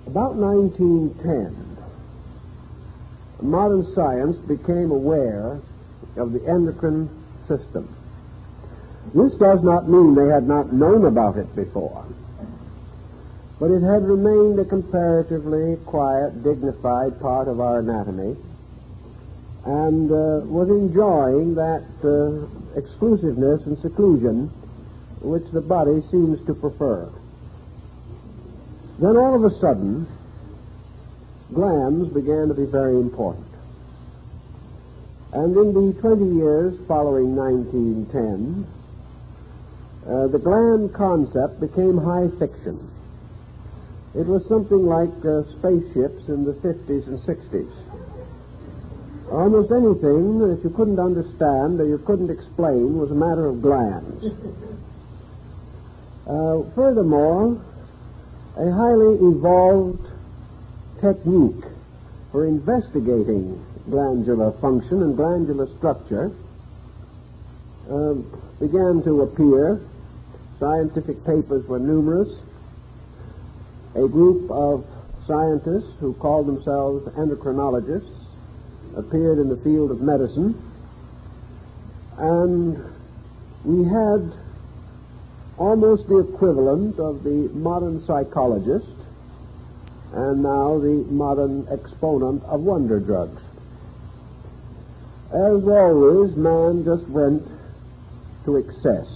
About 1910, modern science became aware of the endocrine system. This does not mean they had not known about it before, but it had remained a comparatively quiet, dignified part of our anatomy, and was enjoying that exclusiveness and seclusion which the body seems to prefer. Then all of a sudden, glands began to be very important. And in the 20 years following 1910, the gland concept became high fiction. It was something like spaceships in the 50s and 60s. Almost anything that you couldn't understand or you couldn't explain was a matter of glands. Furthermore, a highly evolved technique for investigating glandular function and glandular structure began to appear. Scientific papers were numerous. A group of scientists who called themselves endocrinologists appeared in the field of medicine, and we had almost the equivalent of the modern psychologist and now the modern exponent of wonder drugs. As always, man just went to excess.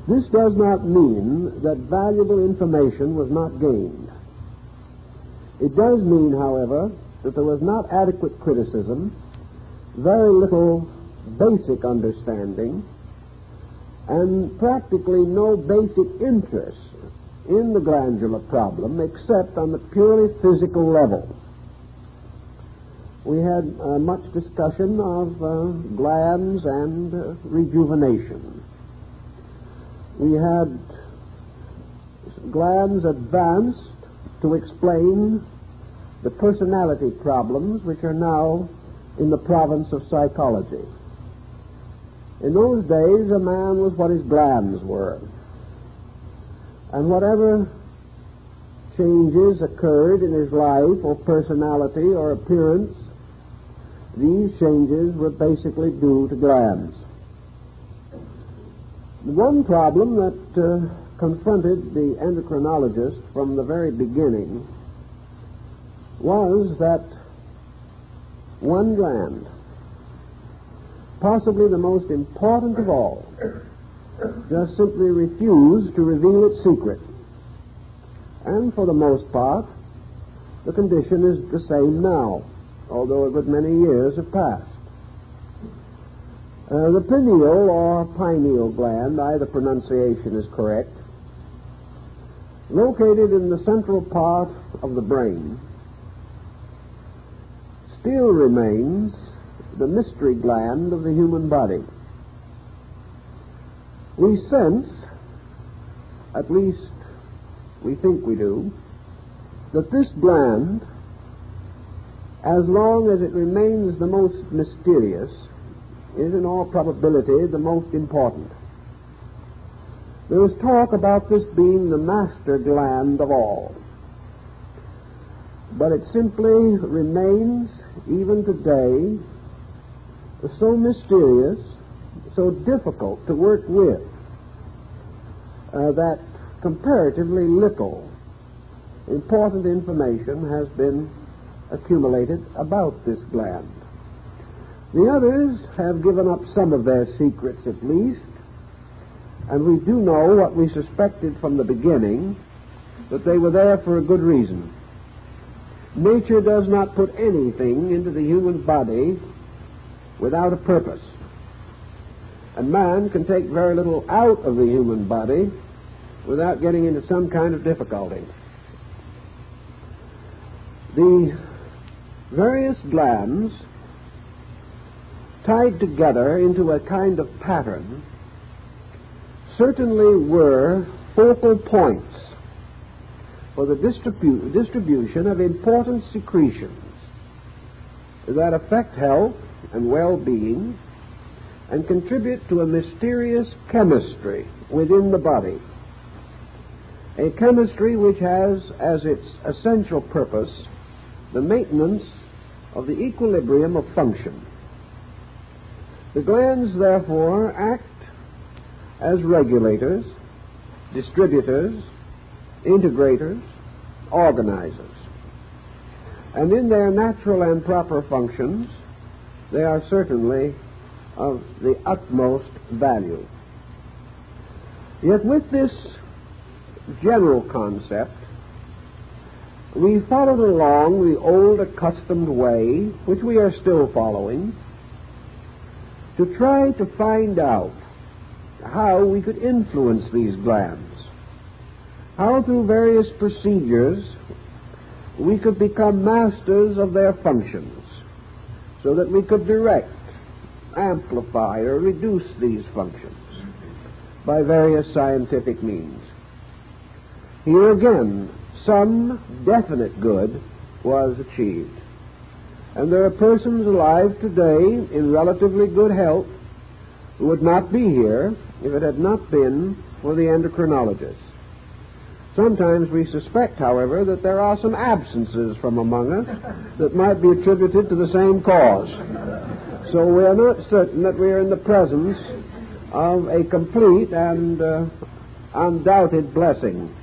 This does not mean that valuable information was not gained. It does mean, however, that there was not adequate criticism, very little basic understanding, and practically no basic interest in the glandular problem except on the purely physical level. We had much discussion of glands and rejuvenation. We had glands advanced to explain the personality problems which are now in the province of psychology. In those days, a man was what his glands were. And whatever changes occurred in his life or personality or appearance, these changes were basically due to glands. One problem that confronted the endocrinologist from the very beginning was that one gland, possibly the most important of all, just simply refused to reveal its secret. And for the most part, the condition is the same now, although a good many years have passed. The pineal or pineal gland, either pronunciation is correct, located in the central part of the brain, still remains the mystery gland of the human body. We sense, at least we think we do, that this gland, as long as it remains the most mysterious, is in all probability the most important. There is talk about this being the master gland of all, but it simply remains, even today, so mysterious, so difficult to work with, that comparatively little important information has been accumulated about this gland. The others have given up some of their secrets at least, and we do know what we suspected from the beginning, that they were there for a good reason. Nature does not put anything into the human body without a purpose. And man can take very little out of the human body without getting into some kind of difficulty. The various glands, tied together into a kind of pattern, certainly were focal points for the distribution of important secretions that affect health and well-being and contribute to a mysterious chemistry within the body. a chemistry which has as its essential purpose the maintenance of the equilibrium of function. The glands, therefore, act as regulators, distributors, integrators, organizers. And in their natural and proper functions, they are certainly of the utmost value. Yet with this general concept, we followed along the old accustomed way, which we are still following, to try to find out how we could influence these glands, how through various procedures we could become masters of their functions, so that we could direct, amplify, or reduce these functions by various scientific means. Here again, some definite good was achieved. And there are persons alive today in relatively good health who would not be here if it had not been for the endocrinologists. Sometimes we suspect, however, that there are some absences from among us that might be attributed to the same cause. So we are not certain that we are in the presence of a complete and undoubted blessing.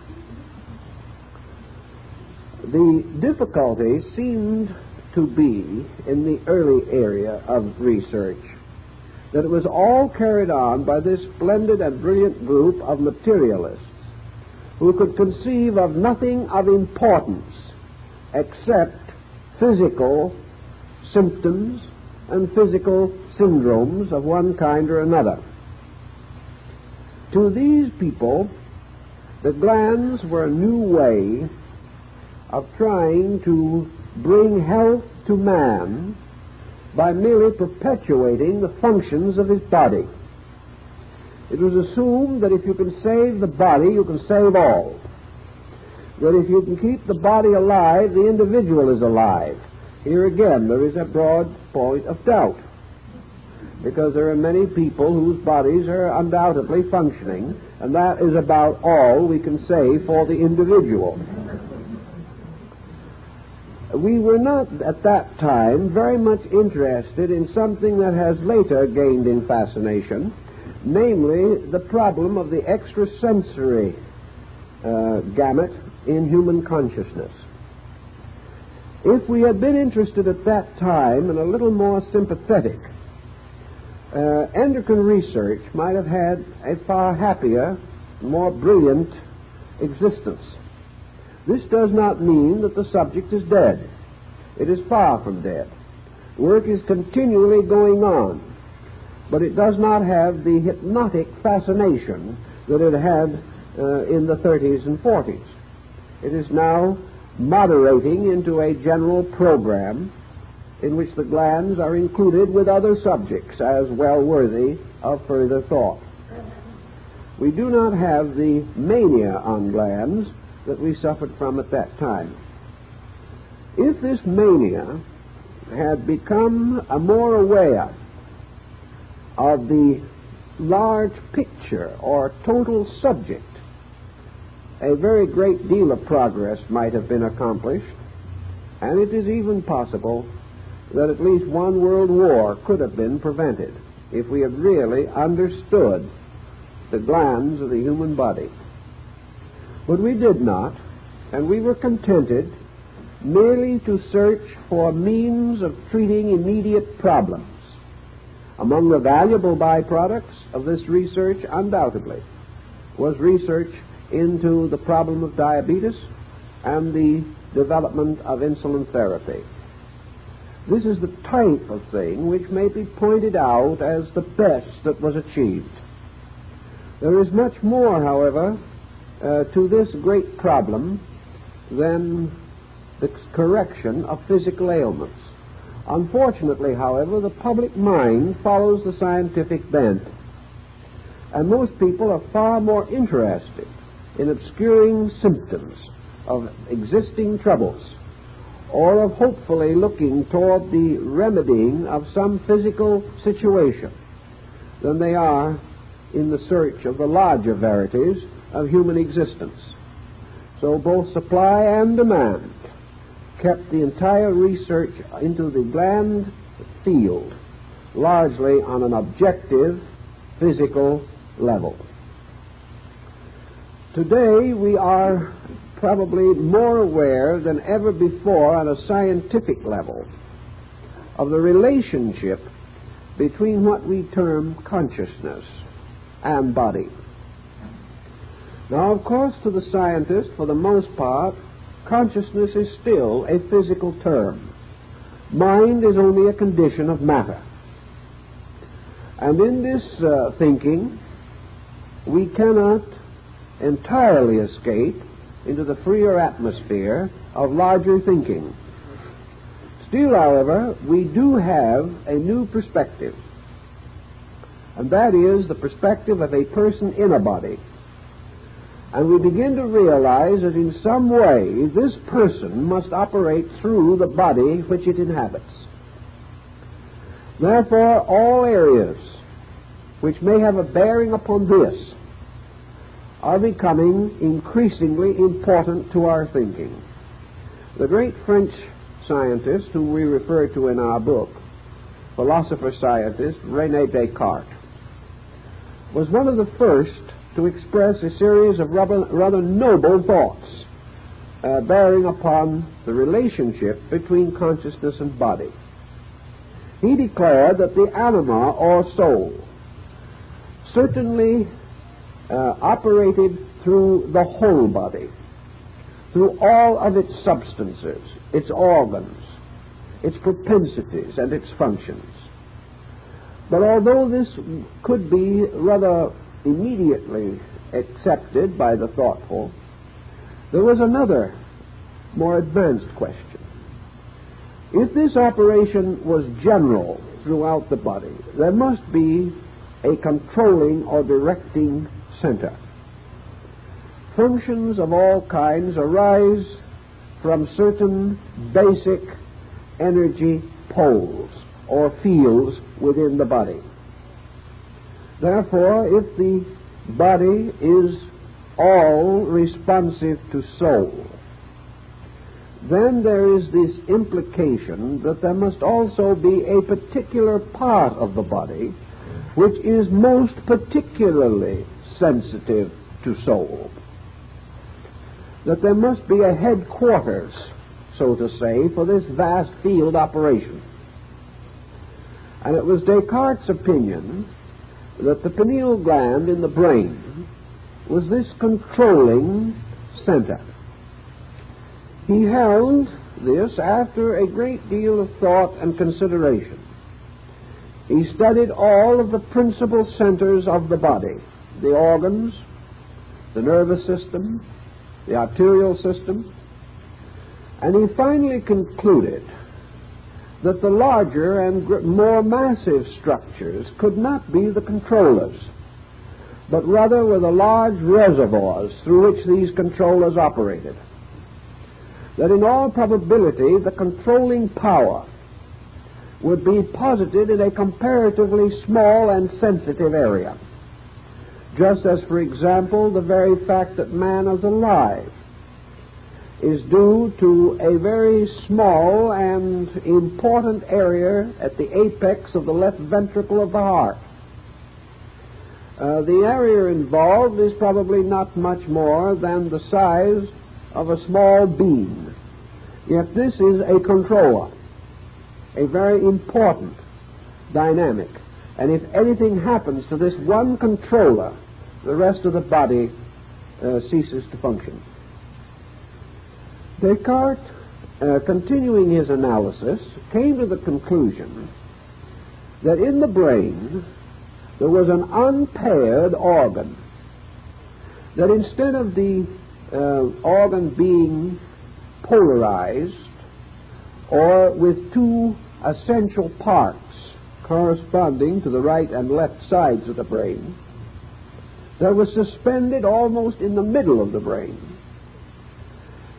The difficulty seemed to be in the early area of research, that it was all carried on by this splendid and brilliant group of materialists who could conceive of nothing of importance except physical symptoms and physical syndromes of one kind or another. To these people, the glands were a new way of trying to bring health to man by merely perpetuating the functions of his body. It was assumed that if you can save the body, you can save all. That if you can keep the body alive, the individual is alive. Here again, there is a broad point of doubt, because there are many people whose bodies are undoubtedly functioning, and that is about all we can say for the individual. We were not at that time very much interested in something that has later gained in fascination, namely the problem of the extrasensory gamut in human consciousness. If we had been interested at that time and a little more sympathetic, endocrine research might have had a far happier, more brilliant existence. This does not mean that the subject is dead. It is far from dead. Work is continually going on, but it does not have the hypnotic fascination that it had in the 30s and 40s. It is now moderating into a general program in which the glands are included with other subjects as well worthy of further thought. We do not have the mania on glands that we suffered from at that time. If this mania had become more aware of the large picture or total subject, a very great deal of progress might have been accomplished, and it is even possible that at least one world war could have been prevented if we had really understood the glands of the human body. But we did not, and we were contented merely to search for means of treating immediate problems. Among the valuable byproducts of this research, undoubtedly, was research into the problem of diabetes and the development of insulin therapy. This is the type of thing which may be pointed out as the best that was achieved. There is much more, however, to this great problem than the correction of physical ailments. Unfortunately, however, the public mind follows the scientific bent, and most people are far more interested in obscuring symptoms of existing troubles or of hopefully looking toward the remedying of some physical situation than they are in the search of the larger verities of human existence. So both supply and demand kept the entire research into the gland field largely on an objective physical level. Today we are probably more aware than ever before on a scientific level of the relationship between what we term consciousness and body. Now, of course, to the scientist, for the most part, consciousness is still a physical term. Mind is only a condition of matter. And in this thinking, we cannot entirely escape into the freer atmosphere of larger thinking. Still, however, we do have a new perspective, and that is the perspective of a person in a body. And we begin to realize that in some way this person must operate through the body which it inhabits. Therefore, all areas which may have a bearing upon this are becoming increasingly important to our thinking. The great French scientist whom we refer to in our book, philosopher-scientist René Descartes, was one of the first to express a series of rather noble thoughts bearing upon the relationship between consciousness and body. He declared that the anima, or soul, certainly operated through the whole body, through all of its substances, its organs, its propensities, and its functions. But although this could be rather immediately accepted by the thoughtful, there was another, more advanced question. If this operation was general throughout the body, there must be a controlling or directing center. Functions of all kinds arise from certain basic energy poles or fields within the body. Therefore, if the body is all responsive to soul, then there is this implication that there must also be a particular part of the body which is most particularly sensitive to soul. That there must be a headquarters, so to say, for this vast field operation. And it was Descartes' opinion that the pineal gland in the brain was this controlling center. He held this after a great deal of thought and consideration. He studied all of the principal centers of the body, the organs, the nervous system, the arterial system, and he finally concluded that the larger and more massive structures could not be the controllers, but rather were the large reservoirs through which these controllers operated. That in all probability the controlling power would be posited in a comparatively small and sensitive area. Just as, for example, the very fact that man is alive is due to a very small and important area at the apex of the left ventricle of the heart. The area involved is probably not much more than the size of a small bean. Yet this is a controller, a very important dynamic. And if anything happens to this one controller, the rest of the body ceases to function. Descartes, continuing his analysis, came to the conclusion that in the brain there was an unpaired organ, that instead of the organ being polarized or with two essential parts corresponding to the right and left sides of the brain, there was suspended almost in the middle of the brain,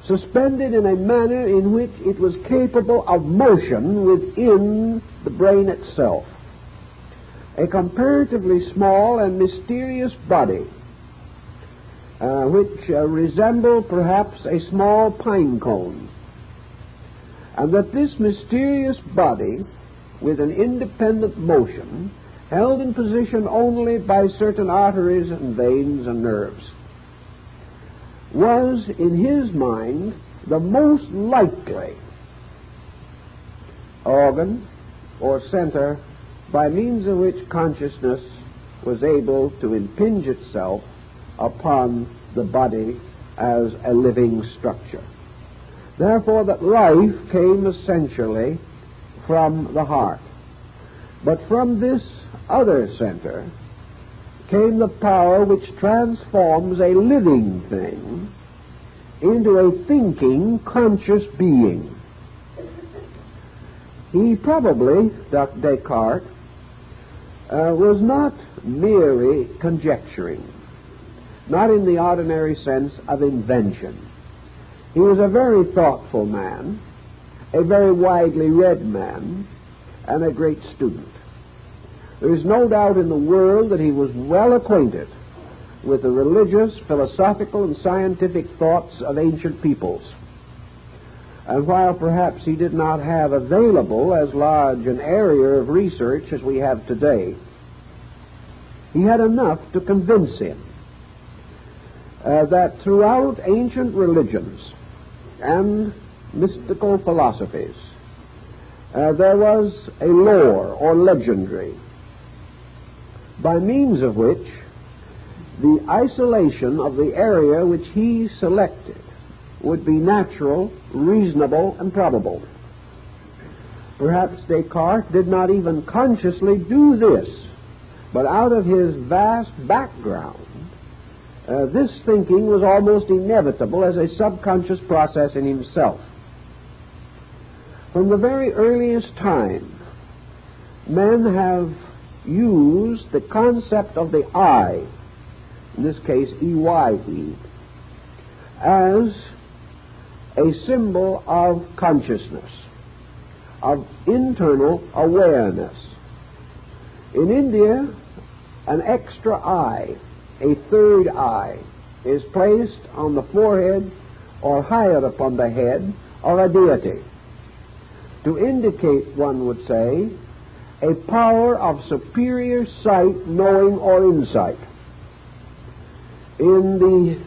suspended in a manner in which it was capable of motion within the brain itself, a comparatively small and mysterious body which resemble perhaps a small pine cone, and that this mysterious body, with an independent motion, held in position only by certain arteries and veins and nerves, was, in his mind, the most likely organ or center by means of which consciousness was able to impinge itself upon the body as a living structure. Therefore, that life came essentially from the heart. But from this other center came the power which transforms a living thing into a thinking, conscious being. He probably, Dr. Descartes, was not merely conjecturing, not in the ordinary sense of invention. He was a very thoughtful man, a very widely read man, and a great student. There is no doubt in the world that he was well acquainted with the religious, philosophical, and scientific thoughts of ancient peoples. And while perhaps he did not have available as large an area of research as we have today, he had enough to convince him that throughout ancient religions and mystical philosophies there was a lore or legendary by means of which the isolation of the area which he selected would be natural, reasonable, and probable. Perhaps Descartes did not even consciously do this, but out of his vast background, this thinking was almost inevitable as a subconscious process in himself. From the very earliest time, men have used the concept of the I, in this case EYE, as a symbol of consciousness, of internal awareness. In India, an extra eye, a third eye, is placed on the forehead or higher upon the head of a deity to indicate, one would say, a power of superior sight, knowing, or insight. In the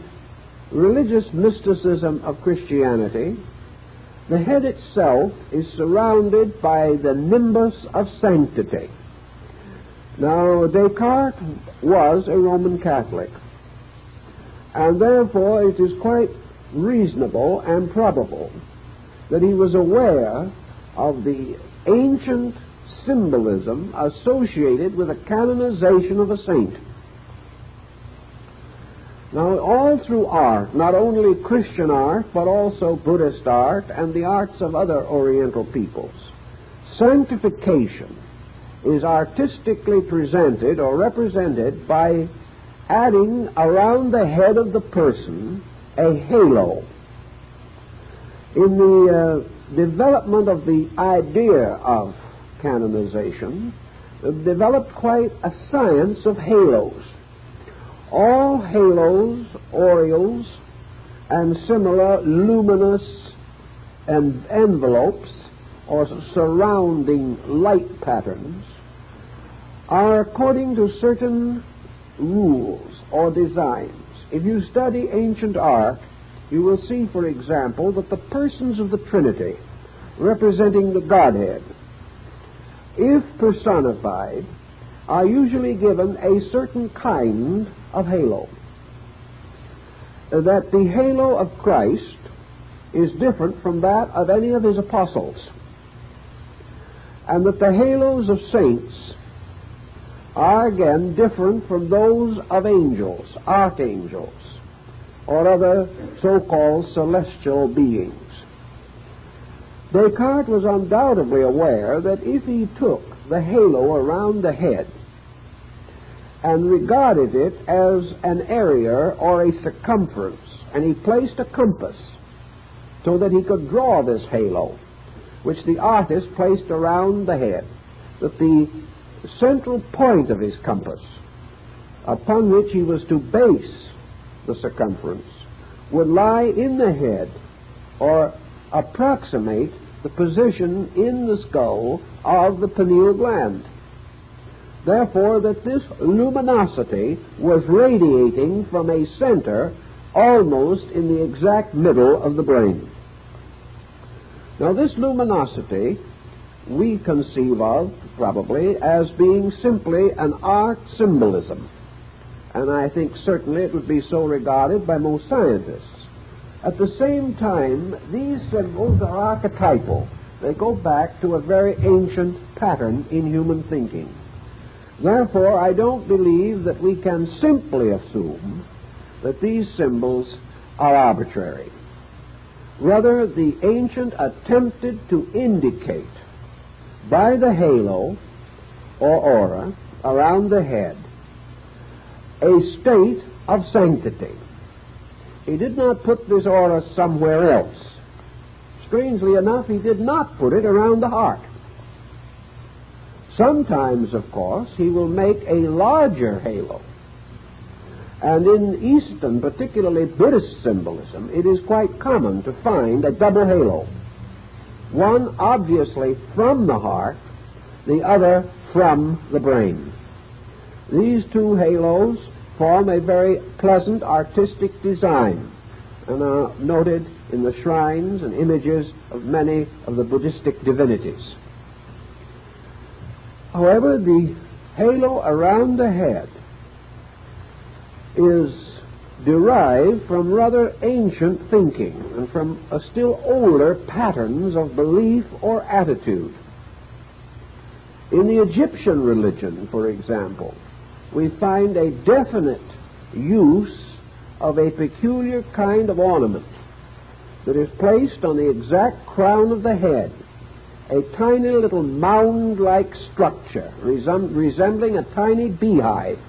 religious mysticism of Christianity, the head itself is surrounded by the nimbus of sanctity. Now, Descartes was a Roman Catholic, and therefore it is quite reasonable and probable that he was aware of the ancient symbolism associated with the canonization of a saint. Now, all through art, not only Christian art, but also Buddhist art and the arts of other Oriental peoples, sanctification is artistically presented or represented by adding around the head of the person a halo. In the development of the idea of canonization, developed quite a science of halos. All halos, aureoles, and similar luminous envelopes or surrounding light patterns are according to certain rules or designs. If you study ancient art, you will see, for example, that the persons of the Trinity, representing the Godhead, if personified, are usually given a certain kind of halo. That the halo of Christ is different from that of any of his apostles, and that the halos of saints are again different from those of angels, archangels, or other so-called celestial beings. Descartes was undoubtedly aware that if he took the halo around the head and regarded it as an area or a circumference, and he placed a compass so that he could draw this halo, which the artist placed around the head, that the central point of his compass, upon which he was to base the circumference, would lie in the head or approximate the position in the skull of the pineal gland. Therefore, that this luminosity was radiating from a center almost in the exact middle of the brain. Now, this luminosity we conceive of, probably, as being simply an art symbolism. And I think certainly it would be so regarded by most scientists. At the same time, these symbols are archetypal. They go back to a very ancient pattern in human thinking. Therefore, I don't believe that we can simply assume that these symbols are arbitrary. Rather, the ancient attempted to indicate by the halo or aura around the head a state of sanctity. He did not put this aura somewhere else. Strangely enough, he did not put it around the heart. Sometimes, of course, he will make a larger halo. And in Eastern, particularly Buddhist symbolism, it is quite common to find a double halo. One obviously from the heart, the other from the brain. These two halos form a very pleasant artistic design and are noted in the shrines and images of many of the Buddhistic divinities. However, the halo around the head is derived from rather ancient thinking and from a still older patterns of belief or attitude. In the Egyptian religion, for example, we find a definite use of a peculiar kind of ornament that is placed on the exact crown of the head, a tiny little mound-like structure resembling a tiny beehive.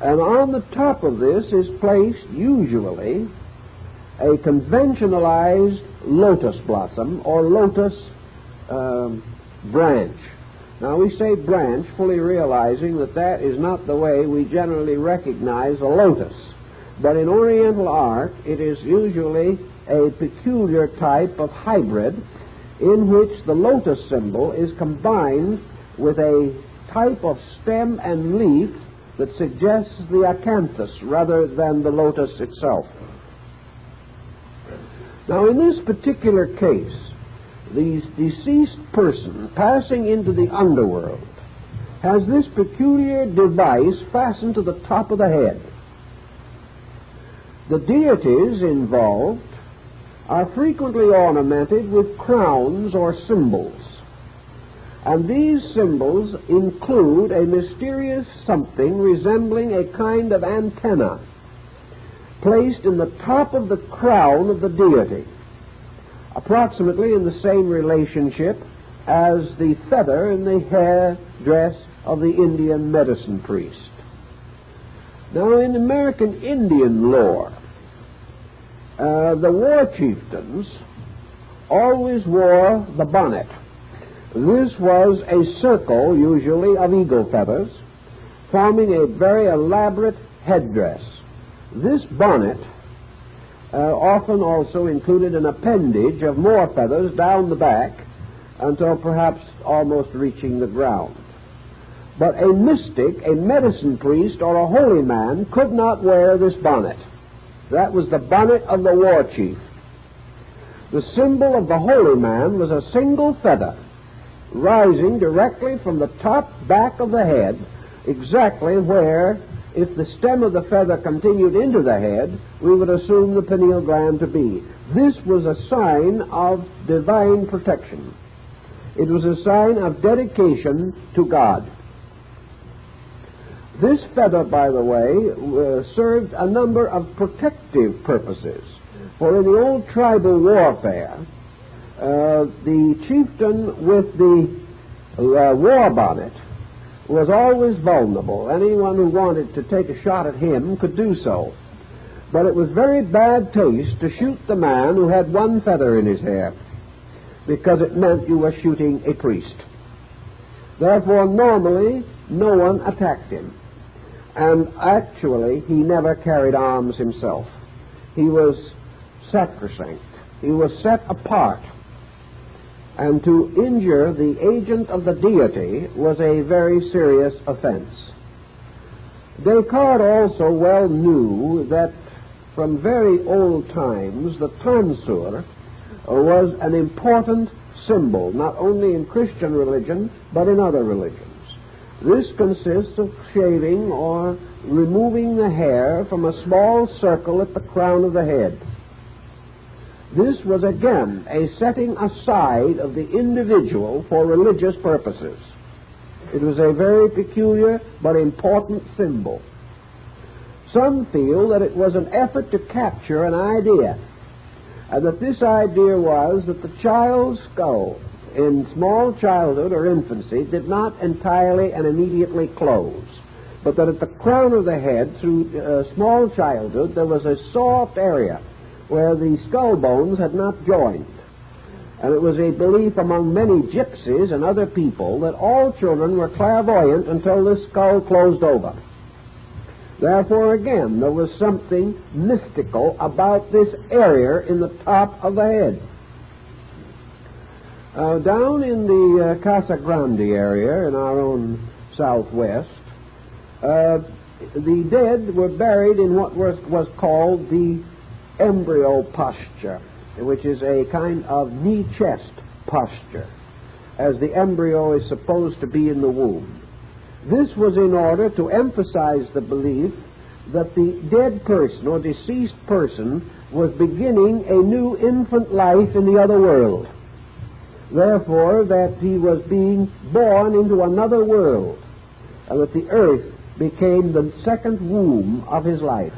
And on the top of this is placed, usually, a conventionalized lotus blossom or lotus branch. Now, we say branch, fully realizing that that is not the way we generally recognize a lotus. But in Oriental art, it is usually a peculiar type of hybrid in which the lotus symbol is combined with a type of stem and leaf that suggests the acanthus rather than the lotus itself. Now, in this particular case, the deceased person passing into the underworld has this peculiar device fastened to the top of the head. The deities involved are frequently ornamented with crowns or symbols. And these symbols include a mysterious something resembling a kind of antenna placed in the top of the crown of the deity, approximately in the same relationship as the feather in the hair dress of the Indian medicine priest. Now, in American Indian lore, the war chieftains always wore the bonnet. This was a circle, usually, of eagle feathers, forming a very elaborate headdress. This bonnet often also included an appendage of more feathers down the back until perhaps almost reaching the ground. But a mystic, a medicine priest, or a holy man could not wear this bonnet. That was the bonnet of the war chief. The symbol of the holy man was a single feather rising directly from the top back of the head, exactly where, if the stem of the feather continued into the head, we would assume the pineal gland to be. This was a sign of divine protection. It was a sign of dedication to God. This feather, by the way, served a number of protective purposes. For in the old tribal warfare, the chieftain with the war bonnet was always vulnerable. Anyone who wanted to take a shot at him could do so. But it was very bad taste to shoot the man who had one feather in his hair, because it meant you were shooting a priest. Therefore, normally, no one attacked him. And actually, he never carried arms himself. He was sacrosanct. He was set apart. And to injure the agent of the deity was a very serious offense. Descartes also well knew that from very old times the tonsure was an important symbol, not only in Christian religion, but in other religions. This consists of shaving or removing the hair from a small circle at the crown of the head. This was again a setting aside of the individual for religious purposes. It was a very peculiar but important symbol. Some feel that it was an effort to capture an idea, and that this idea was that the child's skull in small childhood or infancy did not entirely and immediately close, but that at the crown of the head through small childhood there was a soft area where the skull bones had not joined. And it was a belief among many gypsies and other people that all children were clairvoyant until the skull closed over. Therefore, again, there was something mystical about this area in the top of the head. Down in the Casa Grande area in our own southwest, the dead were buried in what was called the embryo posture, which is a kind of knee-chest posture, as the embryo is supposed to be in the womb. This was in order to emphasize the belief that the dead person or deceased person was beginning a new infant life in the other world. Therefore, that he was being born into another world, and that the earth became the second womb of his life.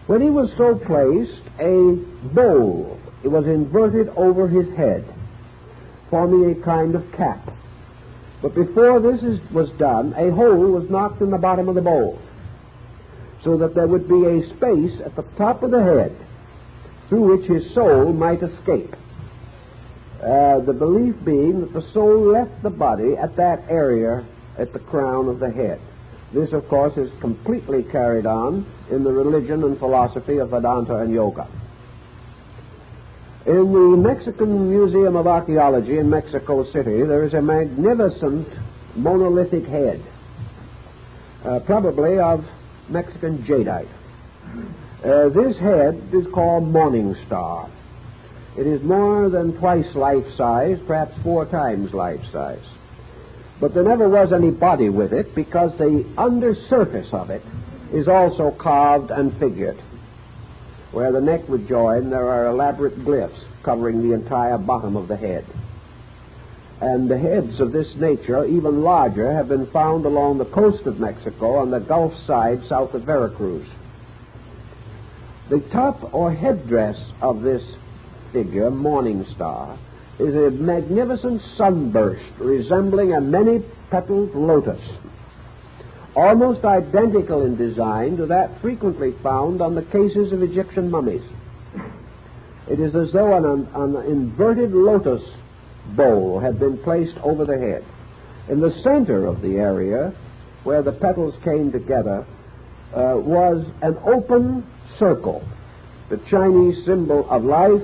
When he was so placed, a bowl was inverted over his head, forming a kind of cap. But before this was done, a hole was knocked in the bottom of the bowl, so that there would be a space at the top of the head through which his soul might escape. The belief being that the soul left the body at that area at the crown of the head. This, of course, is completely carried on in the religion and philosophy of Vedanta and Yoga. In the Mexican Museum of Archaeology in Mexico City, there is a magnificent monolithic head, probably of Mexican jadeite. This head is called Morning Star. It is more than twice life-size, perhaps 4 times life-size. But there never was any body with it, because the undersurface of it is also carved and figured. Where the neck would join, there are elaborate glyphs covering the entire bottom of the head. And the heads of this nature, even larger, have been found along the coast of Mexico on the Gulf side south of Veracruz. The top or headdress of this figure, Morning Star, is a magnificent sunburst resembling a many-petaled lotus, almost identical in design to that frequently found on the cases of Egyptian mummies. It is as though an inverted lotus bowl had been placed over the head. In the center of the area where the petals came together was an open circle, the Chinese symbol of life,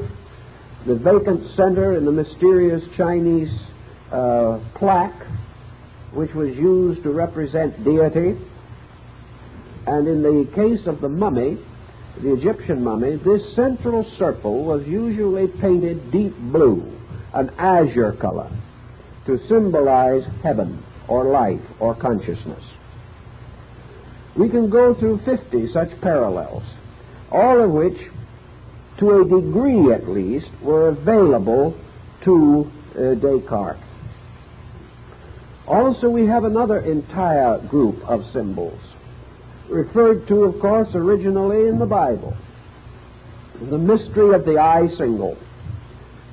the vacant center in the mysterious Chinese plaque, which was used to represent deity. And in the case of the mummy, the Egyptian mummy, this central circle was usually painted deep blue, an azure color, to symbolize heaven or life or consciousness. We can go through 50 such parallels, all of which, to a degree at least, were available to Descartes. Also, we have another entire group of symbols, referred to, of course, originally in the Bible. The mystery of the eye single,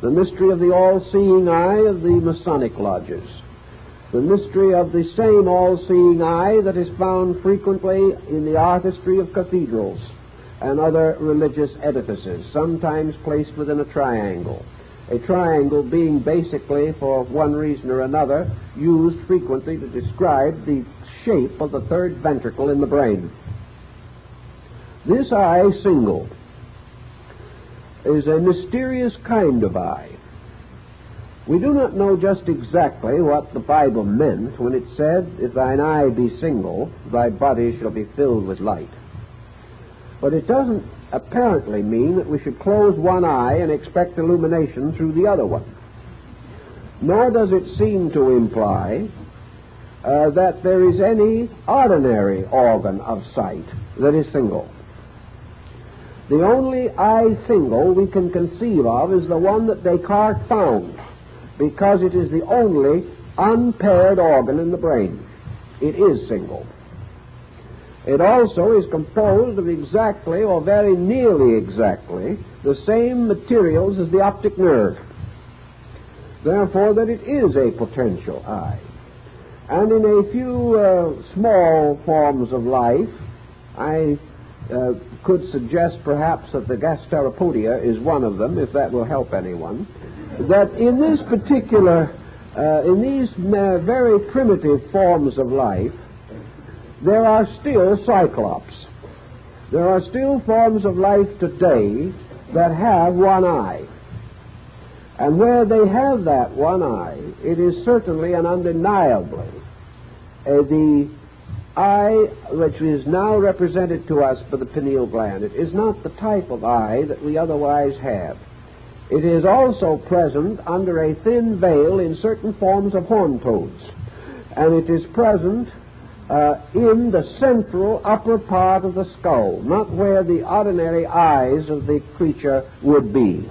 the mystery of the all-seeing eye of the Masonic lodges, the mystery of the same all-seeing eye that is found frequently in the artistry of cathedrals and other religious edifices, sometimes placed within a triangle, a triangle being basically, for one reason or another, used frequently to describe the shape of the third ventricle in the brain. This eye single is a mysterious kind of eye. We do not know just exactly what the Bible meant when it said, "If thine eye be single, thy body shall be filled with light." But it doesn't apparently mean that we should close one eye and expect illumination through the other one. Nor does it seem to imply that there is any ordinary organ of sight that is single. The only eye single we can conceive of is the one that Descartes found, because it is the only unpaired organ in the brain. It is single. It also is composed of exactly, or very nearly exactly, the same materials as the optic nerve. Therefore, that it is a potential eye. And in a few small forms of life, I could suggest perhaps that the gasteropodia is one of them, if that will help anyone, that in this particular, in these very primitive forms of life, there are still cyclops. There are still forms of life today that have one eye. And where they have that one eye, it is certainly and undeniably the eye which is now represented to us by the pineal gland. It is not the type of eye that we otherwise have. It is also present under a thin veil in certain forms of horn toads, and it is present in the central upper part of the skull, not where the ordinary eyes of the creature would be.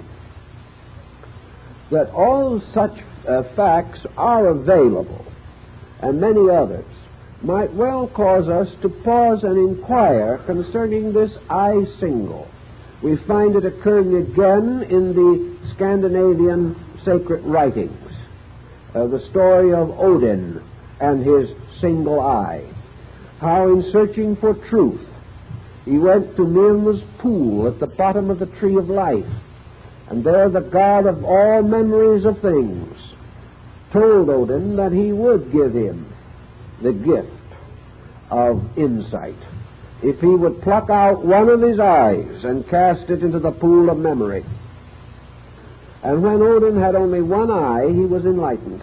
That all such facts are available, and many others, might well cause us to pause and inquire concerning this eye single. We find it occurring again in the Scandinavian sacred writings, the story of Odin and his single eye, how in searching for truth he went to Mirma's pool at the bottom of the tree of life, and there the god of all memories of things told Odin that he would give him the gift of insight if he would pluck out one of his eyes and cast it into the pool of memory. And when Odin had only one eye, he was enlightened.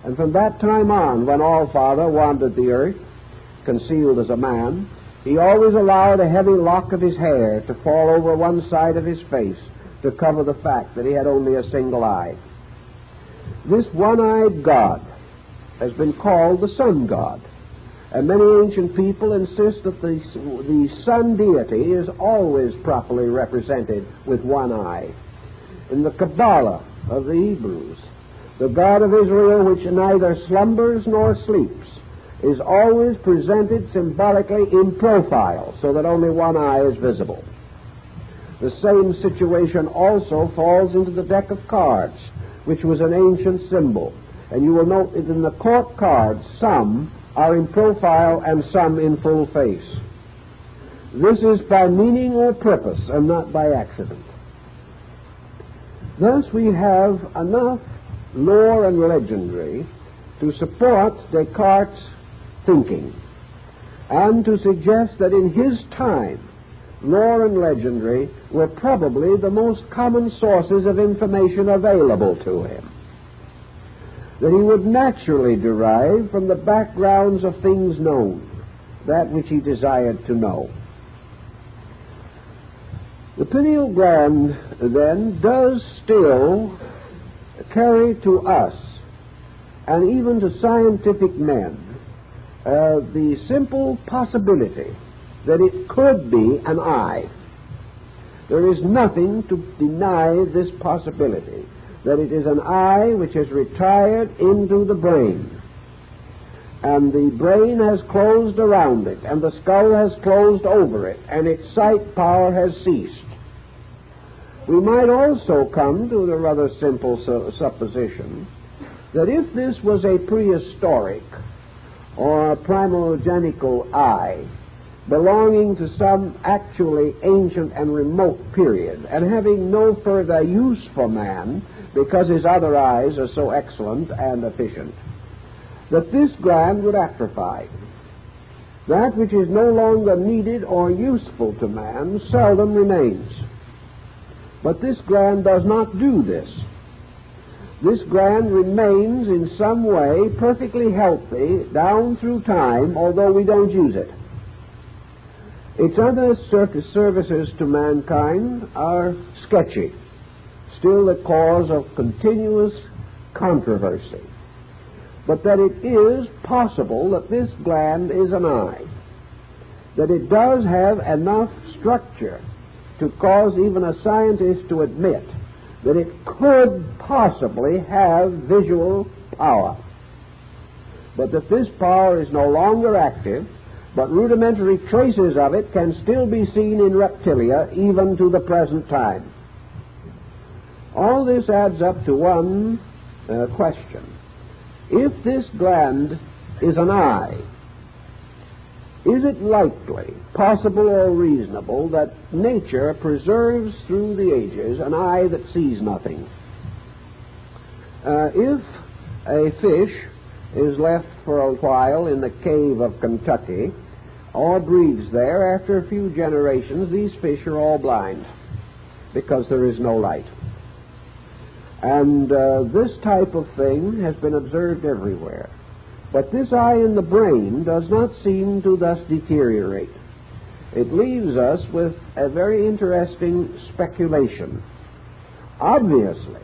And from that time on, when Allfather wandered the earth, concealed as a man, he always allowed a heavy lock of his hair to fall over one side of his face to cover the fact that he had only a single eye. This one-eyed god has been called the sun god, and many ancient people insist that the sun deity is always properly represented with one eye. In the Kabbalah of the Hebrews, the God of Israel, which neither slumbers nor sleeps, is always presented symbolically in profile, so that only one eye is visible. The same situation also falls into the deck of cards, which was an ancient symbol. And you will note that in the court cards, some are in profile and some in full face. This is by meaning or purpose, and not by accident. Thus we have enough lore and legendary to support Descartes' thinking, and to suggest that in his time, lore and legendary were probably the most common sources of information available to him, that he would naturally derive from the backgrounds of things known that which he desired to know. The pineal gland, then, does still carry to us, and even to scientific men, the simple possibility that it could be an eye. There is nothing to deny this possibility, that it is an eye which has retired into the brain, and the brain has closed around it, and the skull has closed over it, and its sight power has ceased. We might also come to the rather simple supposition that if this was a prehistoric or a primogenital eye, belonging to some actually ancient and remote period, and having no further use for man because his other eyes are so excellent and efficient, that this gland would atrophy. That which is no longer needed or useful to man seldom remains. But this gland does not do this. This gland remains in some way perfectly healthy down through time, although we don't use it. Its other services to mankind are sketchy, still the cause of continuous controversy. But that it is possible that this gland is an eye, that it does have enough structure to cause even a scientist to admit that it could possibly have visual power, but that this power is no longer active, but rudimentary traces of it can still be seen in reptilia even to the present time. All this adds up to one question. If this gland is an eye, is it likely, possible, or reasonable that nature preserves through the ages an eye that sees nothing? If a fish is left for a while in the cave of Kentucky, or breeds there, after a few generations, these fish are all blind because there is no light. And this type of thing has been observed everywhere. But this eye in the brain does not seem to thus deteriorate. It leaves us with a very interesting speculation. Obviously,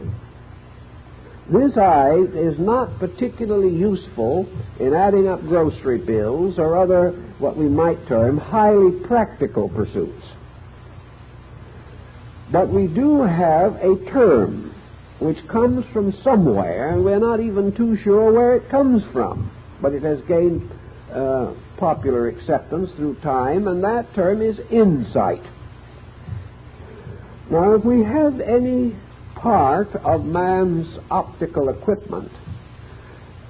this eye is not particularly useful in adding up grocery bills or other, what we might term, highly practical pursuits. But we do have a term which comes from somewhere, and we're not even too sure where it comes from, but it has gained popular acceptance through time, and that term is insight. Now, if we have any part of man's optical equipment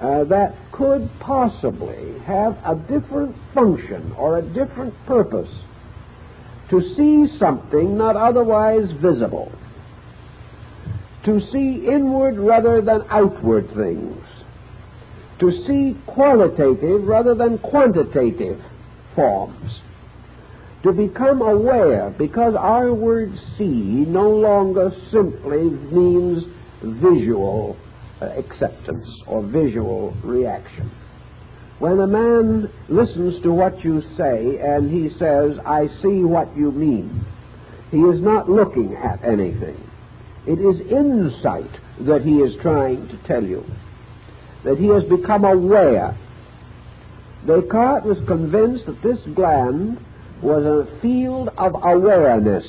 that could possibly have a different function or a different purpose, to see something not otherwise visible, to see inward rather than outward things, to see qualitative rather than quantitative forms, to become aware, because our word see no longer simply means visual acceptance or visual reaction. When a man listens to what you say and he says, "I see what you mean," he is not looking at anything. It is insight that he is trying to tell you, that he has become aware. Descartes was convinced that this gland was a field of awareness,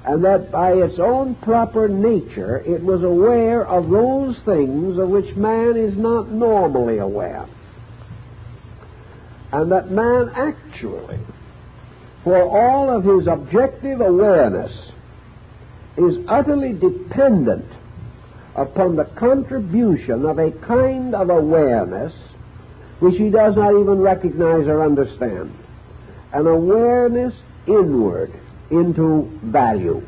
and that by its own proper nature it was aware of those things of which man is not normally aware, and that man actually, for all of his objective awareness, is utterly dependent upon the contribution of a kind of awareness which he does not even recognize or understand, an awareness inward into value.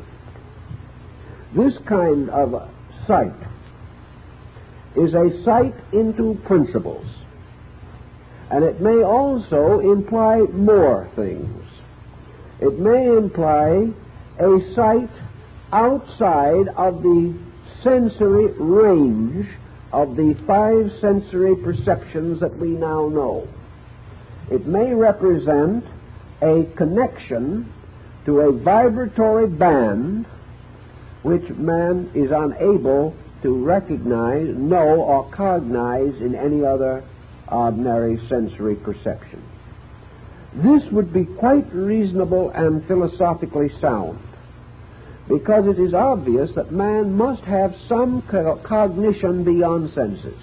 This kind of sight is a sight into principles, and it may also imply more things. It may imply a sight outside of the sensory range of the 5 sensory perceptions that we now know. It may represent a connection to a vibratory band which man is unable to recognize, know, or cognize in any other ordinary sensory perception. This would be quite reasonable and philosophically sound, because it is obvious that man must have some cognition beyond senses.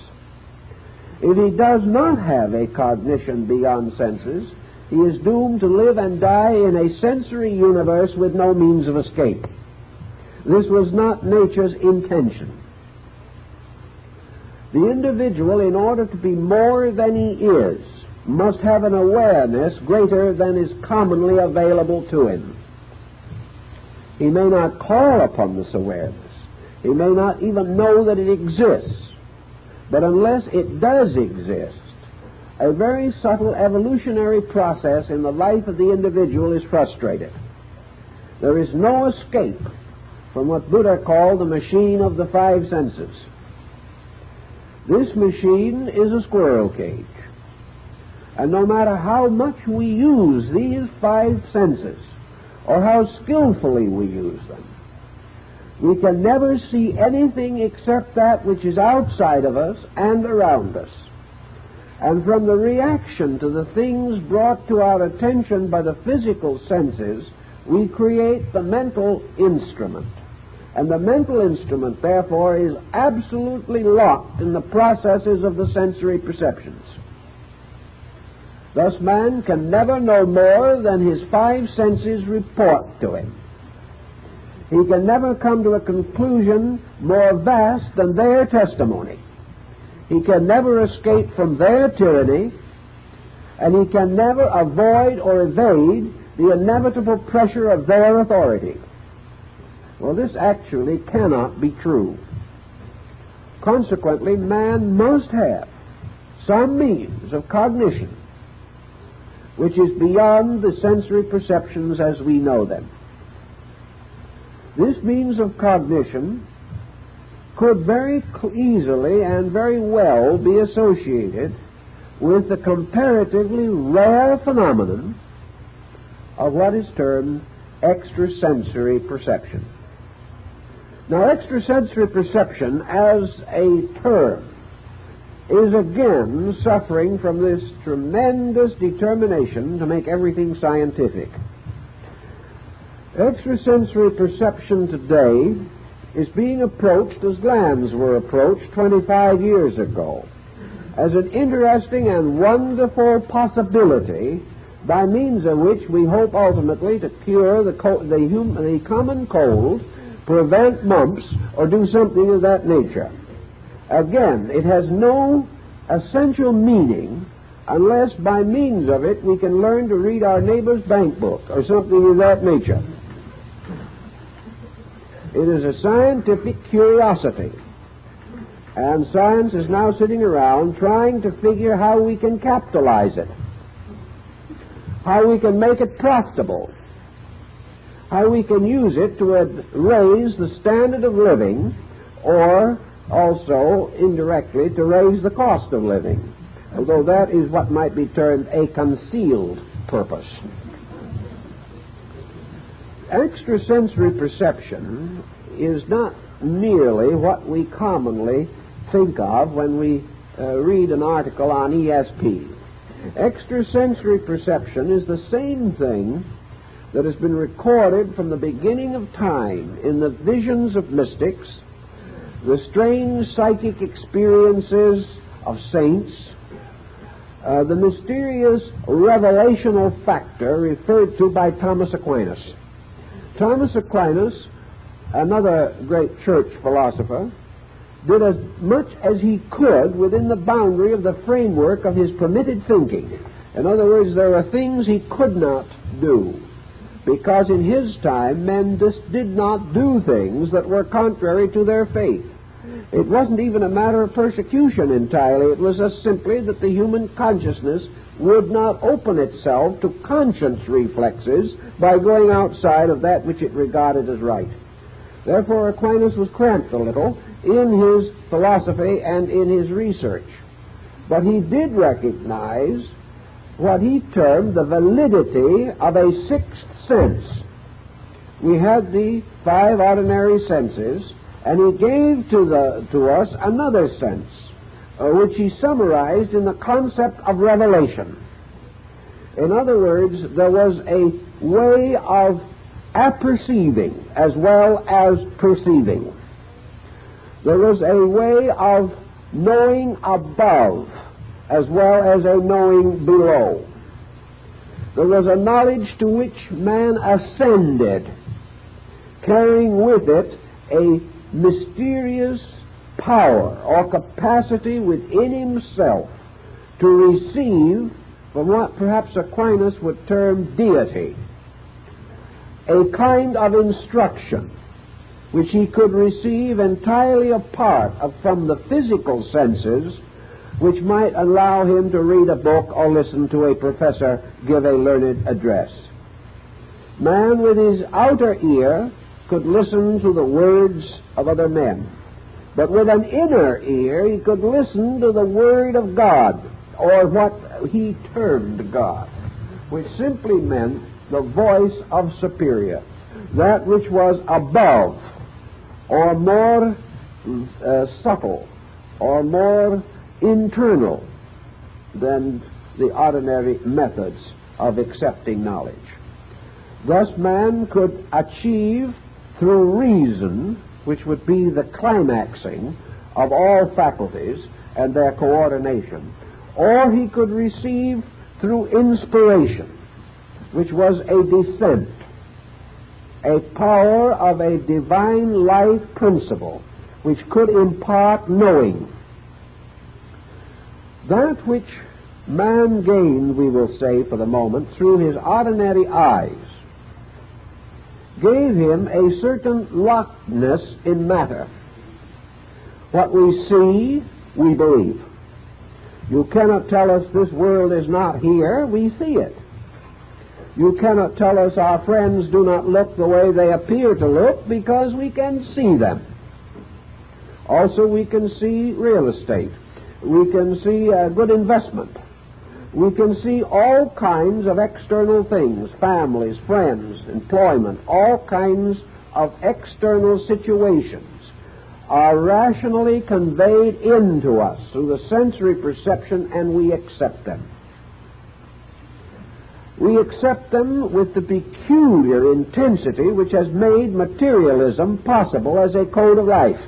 If he does not have a cognition beyond senses, he is doomed to live and die in a sensory universe with no means of escape. This was not nature's intention. The individual, in order to be more than he is, must have an awareness greater than is commonly available to him. He may not call upon this awareness. He may not even know that it exists. But unless it does exist, a very subtle evolutionary process in the life of the individual is frustrated. There is no escape from what Buddha called the machine of the five senses. This machine is a squirrel cage. And no matter how much we use these five senses, or how skillfully we use them, we can never see anything except that which is outside of us and around us. And from the reaction to the things brought to our attention by the physical senses, we create the mental instrument. And the mental instrument, therefore, is absolutely locked in the processes of the sensory perceptions. Thus, man can never know more than his five senses report to him. He can never come to a conclusion more vast than their testimony. He can never escape from their tyranny, and he can never avoid or evade the inevitable pressure of their authority. Well, this actually cannot be true. Consequently, man must have some means of cognition which is beyond the sensory perceptions as we know them. This means of cognition could very easily and very well be associated with the comparatively rare phenomenon of what is termed extrasensory perception. Now, extrasensory perception as a term is again suffering from this tremendous determination to make everything scientific. Extrasensory perception today is being approached as glands were approached 25 years ago, as an interesting and wonderful possibility by means of which we hope ultimately to cure the common cold, prevent mumps, or do something of that nature. Again, it has no essential meaning unless by means of it we can learn to read our neighbor's bank book or something of that nature. It is a scientific curiosity, and science is now sitting around trying to figure how we can capitalize it, how we can make it profitable, how we can use it to raise the standard of living, or also indirectly to raise the cost of living, although that is what might be termed a concealed purpose. Extrasensory perception is not merely what we commonly think of when we read an article on ESP. Extrasensory perception is the same thing that has been recorded from the beginning of time in the visions of mystics, the strange psychic experiences of saints, the mysterious revelational factor referred to by Thomas Aquinas. Thomas Aquinas, another great church philosopher, did as much as he could within the boundary of the framework of his permitted thinking. In other words, there are things he could not do, because in his time men just did not do things that were contrary to their faith. It wasn't even a matter of persecution entirely. It was just simply that the human consciousness would not open itself to conscience reflexes by going outside of that which it regarded as right. Therefore, Aquinas was cramped a little in his philosophy and in his research. But he did recognize what he termed the validity of a sixth sense. We had the five ordinary senses, and he gave to us another sense, which he summarized in the concept of revelation. In other words, there was a way of apperceiving as well as perceiving. There was a way of knowing above as well as a knowing below. There was a knowledge to which man ascended, carrying with it a mysterious power or capacity within himself to receive from what perhaps Aquinas would term deity, a kind of instruction which he could receive entirely apart from the physical senses, which might allow him to read a book or listen to a professor give a learned address. Man with his outer ear could listen to the words of other men, but with an inner ear he could listen to the Word of God, or what he termed God, which simply meant the voice of superior, that which was above, or more subtle, or more internal than the ordinary methods of accepting knowledge. Thus man could achieve through reason, which would be the climaxing of all faculties and their coordination, or he could receive through inspiration, which was a descent, a power of a divine life principle which could impart knowing. That which man gained, we will say for the moment, through his ordinary eyes, gave him a certain lockedness in matter. What we see, we believe. You cannot tell us this world is not here, we see it. You cannot tell us our friends do not look the way they appear to look, because we can see them. Also, we can see real estate. We can see a good investment. We can see all kinds of external things, families, friends, employment, all kinds of external situations are rationally conveyed into us through the sensory perception, and we accept them. We accept them with the peculiar intensity which has made materialism possible as a code of life.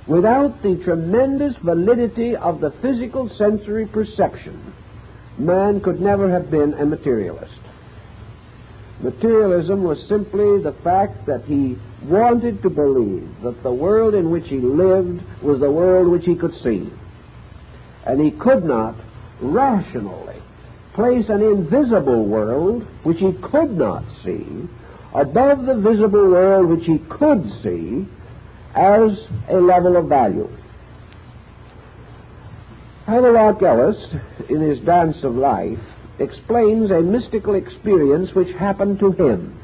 Without the tremendous validity of the physical sensory perception, man could never have been a materialist. Materialism was simply the fact that he wanted to believe that the world in which he lived was the world which he could see. And he could not rationally place an invisible world which he could not see above the visible world which he could see as a level of value. Havelock Ellis, in his Dance of Life, explains a mystical experience which happened to him.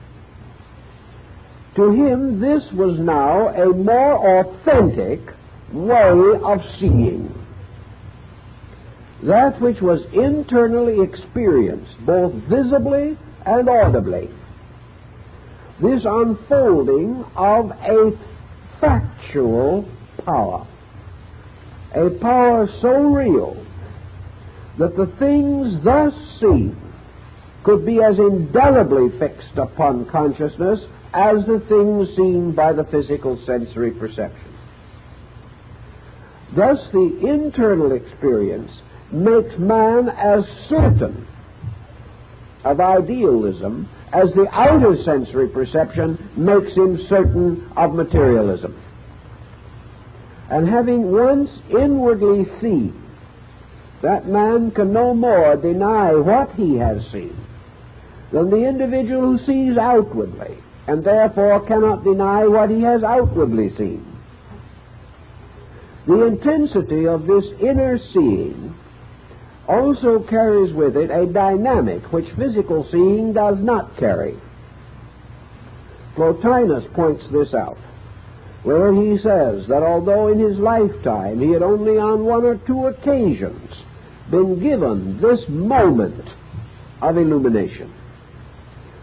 To him, this was now a more authentic way of seeing. That which was internally experienced, both visibly and audibly. This unfolding of a factual power, a power so real that the things thus seen could be as indelibly fixed upon consciousness as the things seen by the physical sensory perception. Thus the internal experience makes man as certain of idealism as the outer sensory perception makes him certain of materialism. And having once inwardly seen, that man can no more deny what he has seen than the individual who sees outwardly, and therefore cannot deny what he has outwardly seen. The intensity of this inner seeing also carries with it a dynamic which physical seeing does not carry. Plotinus points this out, where he says that although in his lifetime he had only on one or two occasions been given this moment of illumination,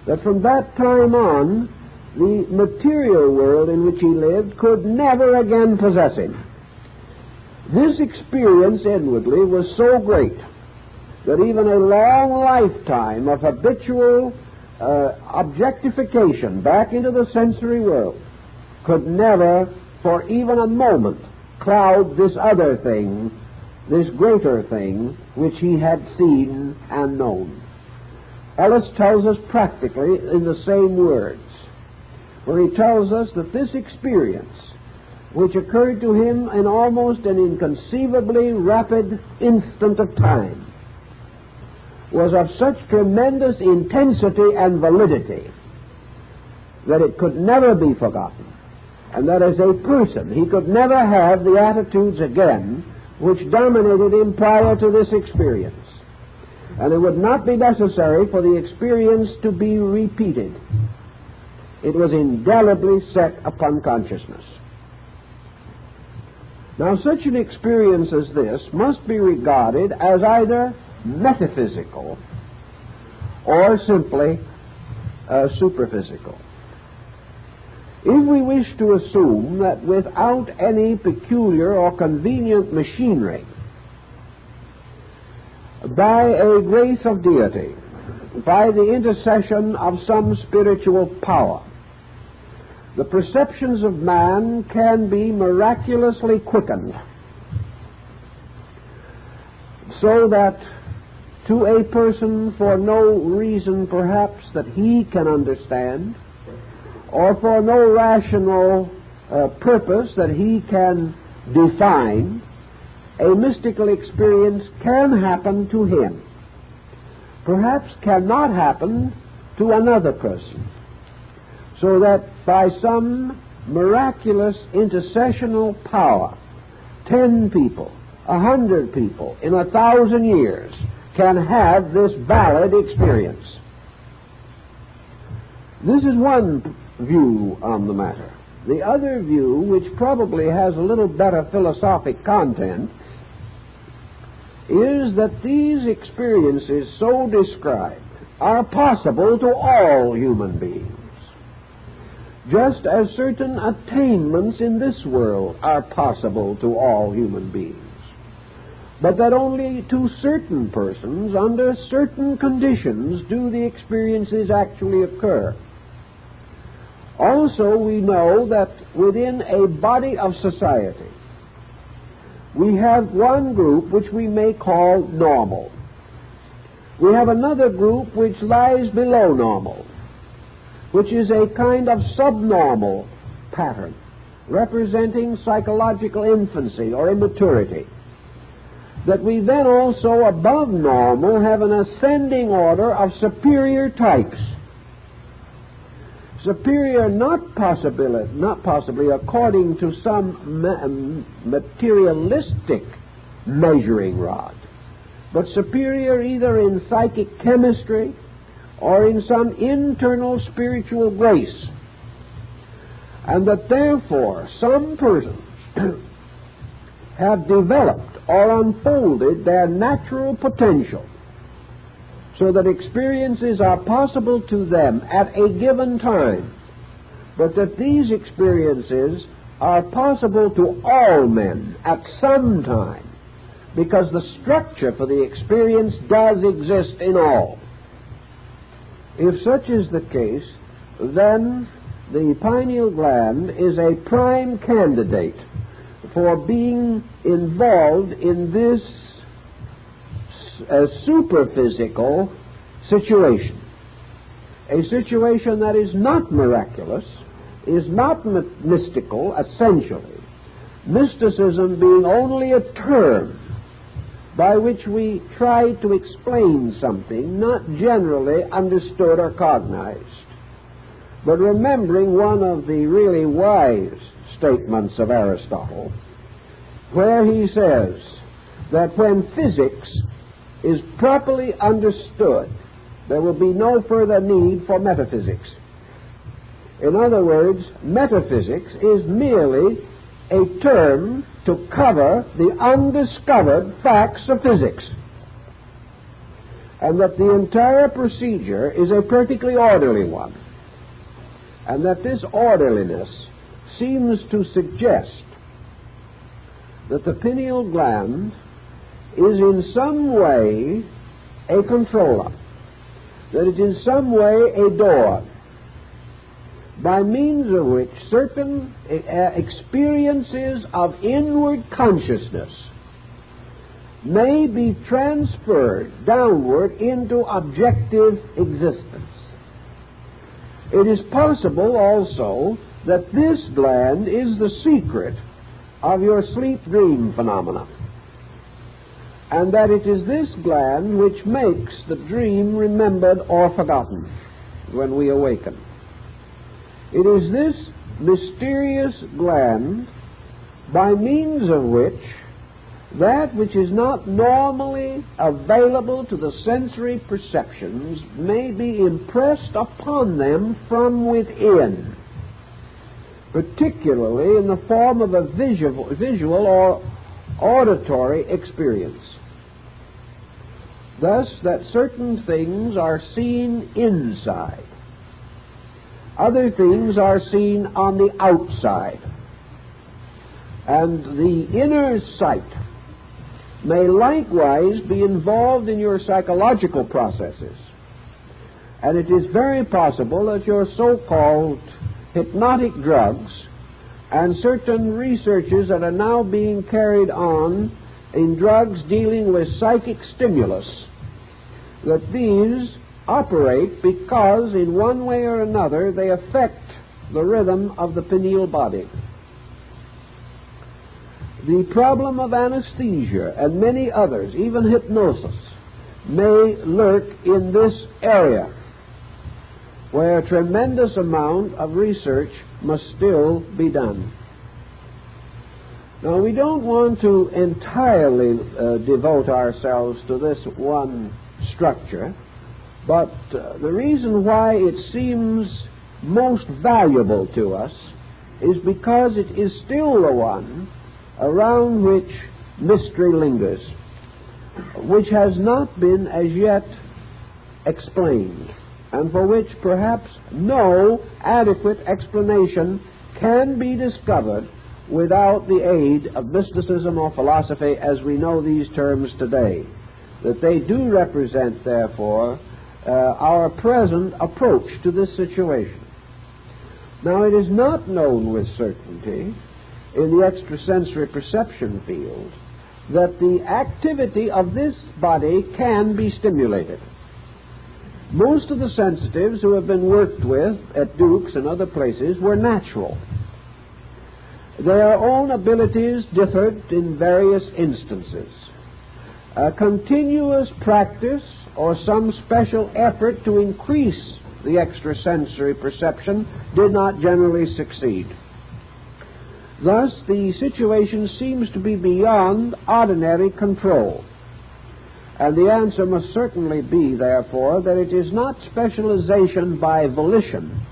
that from that time on the material world in which he lived could never again possess him. This experience inwardly was so great that even a long lifetime of habitual objectification back into the sensory world could never, for even a moment, cloud this other thing, this greater thing, which he had seen and known. Ellis tells us practically in the same words, where he tells us that this experience, which occurred to him in almost an inconceivably rapid instant of time, was of such tremendous intensity and validity that it could never be forgotten, and that as a person he could never have the attitudes again which dominated him prior to this experience. And it would not be necessary for the experience to be repeated. It was indelibly set upon consciousness. Now, such an experience as this must be regarded as either metaphysical or simply superphysical. If we wish to assume that without any peculiar or convenient machinery, by a grace of deity, by the intercession of some spiritual power, the perceptions of man can be miraculously quickened, so that to a person, for no reason perhaps that he can understand, or for no rational purpose that he can define, a mystical experience can happen to him, perhaps cannot happen to another person, so that by some miraculous intercessional power, 10 people, 100 people in 1,000 years can have this valid experience. This is one view on the matter. The other view, which probably has a little better philosophic content, is that these experiences so described are possible to all human beings, just as certain attainments in this world are possible to all human beings, but that only to certain persons, under certain conditions, do the experiences actually occur. Also, we know that within a body of society, we have one group which we may call normal. We have another group which lies below normal, which is a kind of subnormal pattern, representing psychological infancy or immaturity. That we then also, above normal, have an ascending order of superior types. Superior not possibly according to some materialistic measuring rod, but superior either in psychic chemistry or in some internal spiritual grace. And that therefore some persons have developed or unfolded their natural potential, so that experiences are possible to them at a given time, but that these experiences are possible to all men at some time, because the structure for the experience does exist in all. If such is the case, then the pineal gland is a prime candidate for being involved in this superphysical situation, a situation that is not miraculous, is not mystical essentially, mysticism being only a term by which we try to explain something not generally understood or cognized. But remembering one of the really wise statements of Aristotle, where he says that when physics is properly understood, there will be no further need for metaphysics. In other words, metaphysics is merely a term to cover the undiscovered facts of physics, and that the entire procedure is a perfectly orderly one, and that this orderliness seems to suggest that the pineal gland is in some way a controller, that it is in some way a door, by means of which certain experiences of inward consciousness may be transferred downward into objective existence. It is possible also that this gland is the secret of your sleep-dream phenomena. and that it is this gland which makes the dream remembered or forgotten when we awaken. It is this mysterious gland by means of which that which is not normally available to the sensory perceptions may be impressed upon them from within, particularly in the form of a visual or auditory experience. Thus, that certain things are seen inside, other things are seen on the outside, and the inner sight may likewise be involved in your psychological processes. And it is very possible that your so-called hypnotic drugs and certain researches that are now being carried on in drugs dealing with psychic stimulus, that these operate because in one way or another they affect the rhythm of the pineal body. The problem of anesthesia and many others, even hypnosis, may lurk in this area where a tremendous amount of research must still be done. Now, we don't want to entirely devote ourselves to this one structure, but the reason why it seems most valuable to us is because it is still the one around which mystery lingers, which has not been as yet explained, and for which perhaps no adequate explanation can be discovered without the aid of mysticism or philosophy as we know these terms today. That they do represent, therefore, our present approach to this situation. Now, it is not known with certainty in the extrasensory perception field that the activity of this body can be stimulated. Most of the sensitives who have been worked with at Duke's and other places were natural. Their own abilities differed in various instances. A continuous practice or some special effort to increase the extrasensory perception did not generally succeed. Thus, the situation seems to be beyond ordinary control. And the answer must certainly be, therefore, that it is not specialization by volition,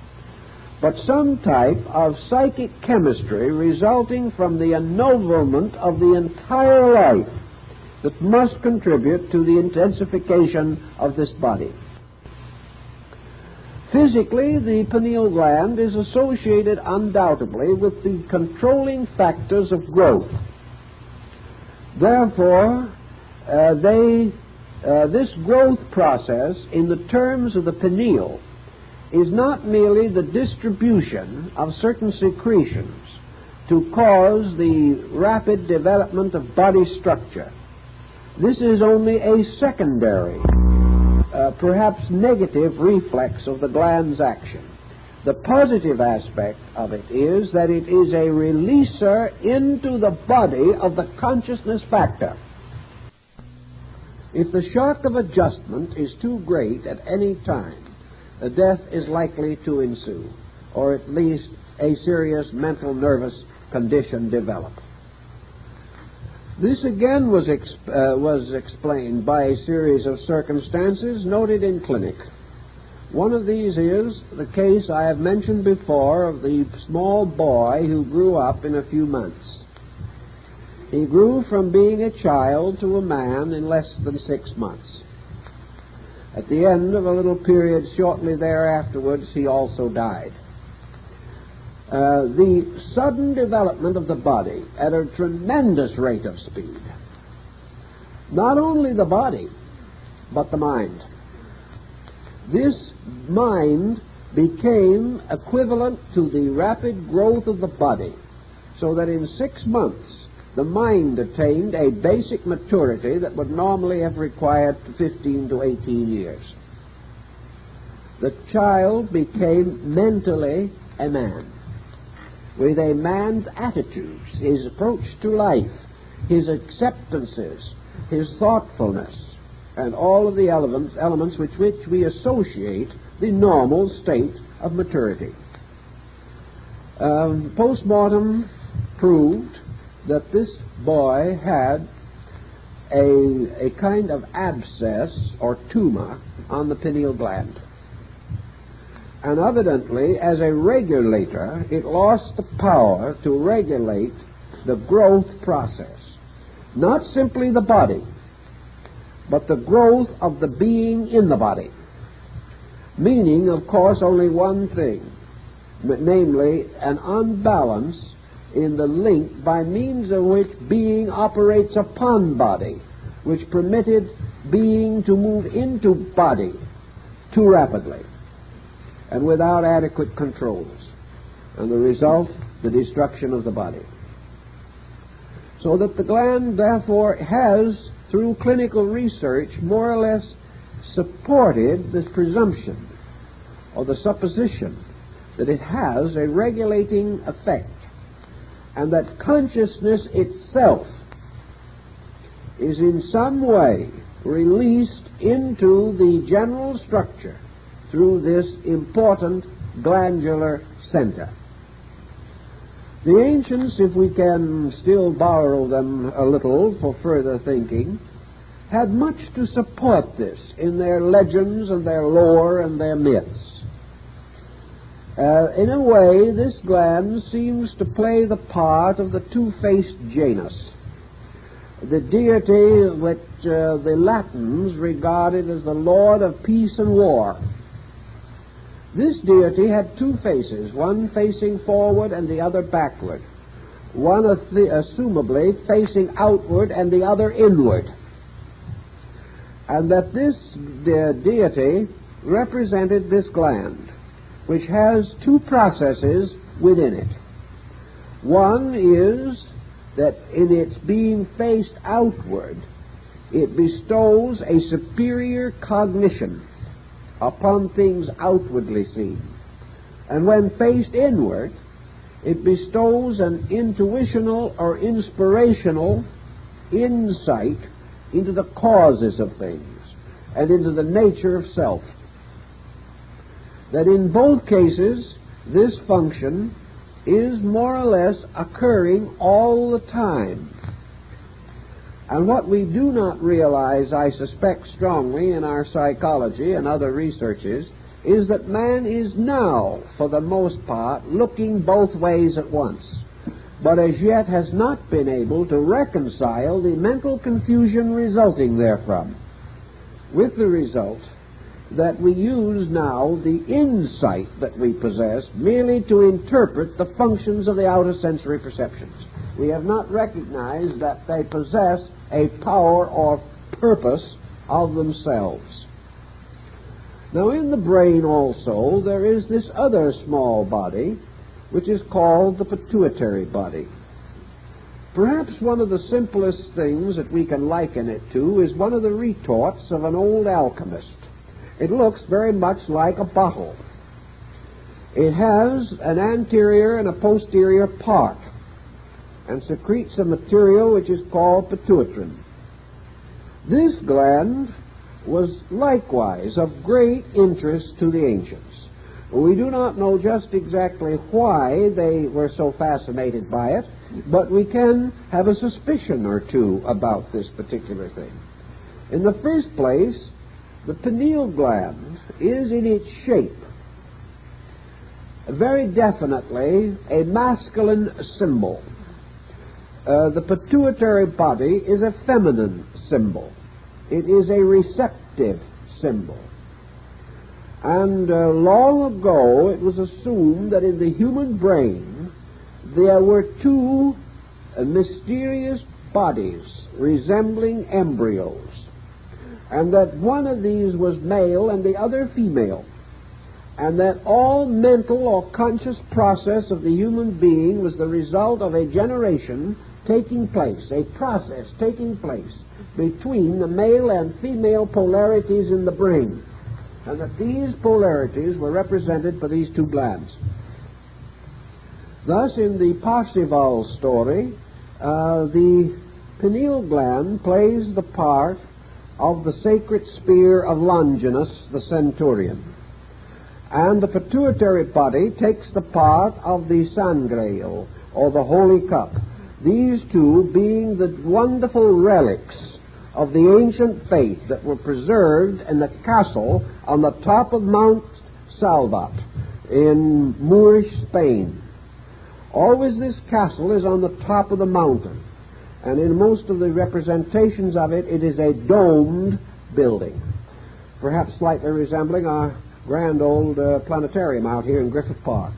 but some type of psychic chemistry resulting from the ennoblement of the entire life that must contribute to the intensification of this body. Physically, the pineal gland is associated undoubtedly with the controlling factors of growth. Therefore, this growth process, in the terms of the pineal, is not merely the distribution of certain secretions to cause the rapid development of body structure. This is only a secondary, perhaps negative reflex of the gland's action. The positive aspect of it is that it is a releaser into the body of the consciousness factor. If the shock of adjustment is too great at any time, a death is likely to ensue, or at least a serious mental nervous condition develop. This again was explained by a series of circumstances noted in clinic. One of these is the case I have mentioned before of the small boy who grew up in a few months. He grew from being a child to a man in less than 6 months. At the end of a little period shortly thereafterwards, he also died. The sudden development of the body at a tremendous rate of speed. Not only the body, but the mind. This mind became equivalent to the rapid growth of the body, so that in 6 months the mind attained a basic maturity that would normally have required 15 to 18 years. The child became mentally a man, with a man's attitudes, his approach to life, his acceptances, his thoughtfulness, and all of the elements with which we associate the normal state of maturity. Post-mortem proved that this boy had a kind of abscess or tumor on the pineal gland. And evidently, as a regulator, it lost the power to regulate the growth process. Not simply the body, but the growth of the being in the body. Meaning, of course, only one thing, namely an unbalance in the link by means of which being operates upon body, which permitted being to move into body too rapidly and without adequate controls. And the result, the destruction of the body. So that the gland, therefore, has, through clinical research, more or less supported this presumption or the supposition that it has a regulating effect, and that consciousness itself is in some way released into the general structure through this important glandular center. The ancients, if we can still borrow them a little for further thinking, had much to support this in their legends and their lore and their myths. In a way, this gland seems to play the part of the two-faced Janus, the deity which the Latins regarded as the lord of peace and war. This deity had two faces, one facing forward and the other backward, one assumably facing outward and the other inward, and that this deity represented this gland, which has two processes within it. One is that in its being faced outward, it bestows a superior cognition upon things outwardly seen. And when faced inward, it bestows an intuitional or inspirational insight into the causes of things and into the nature of self. That in both cases, this function is more or less occurring all the time. And what we do not realize, I suspect strongly, in our psychology and other researches, is that man is now, for the most part, looking both ways at once, but as yet has not been able to reconcile the mental confusion resulting therefrom, with the result that we use now the insight that we possess merely to interpret the functions of the outer sensory perceptions. We have not recognized that they possess a power or purpose of themselves. Now, in the brain also, there is this other small body, which is called the pituitary body. Perhaps one of the simplest things that we can liken it to is one of the retorts of an old alchemist. It looks very much like a bottle. It has an anterior and a posterior part, and secretes a material which is called pituitrin. This gland was likewise of great interest to the ancients. We do not know just exactly why they were so fascinated by it, but we can have a suspicion or two about this particular thing. In the first place, the pineal gland is in its shape very definitely a masculine symbol. The pituitary body is a feminine symbol. It is a receptive symbol. And long ago it was assumed that in the human brain there were two mysterious bodies resembling embryos, and that one of these was male and the other female, and that all mental or conscious process of the human being was the result of a generation taking place, a process taking place between the male and female polarities in the brain, and that these polarities were represented by these two glands. Thus, in the Parzival story, the pineal gland plays the part of the sacred spear of Longinus, the centurion, and the pituitary body takes the part of the sangreal, or the holy cup, these two being the wonderful relics of the ancient faith that were preserved in the castle on the top of Mount Salvat in Moorish Spain. Always this castle is on the top of the mountain, and in most of the representations of it, it is a domed building, perhaps slightly resembling our grand old planetarium out here in Griffith Park.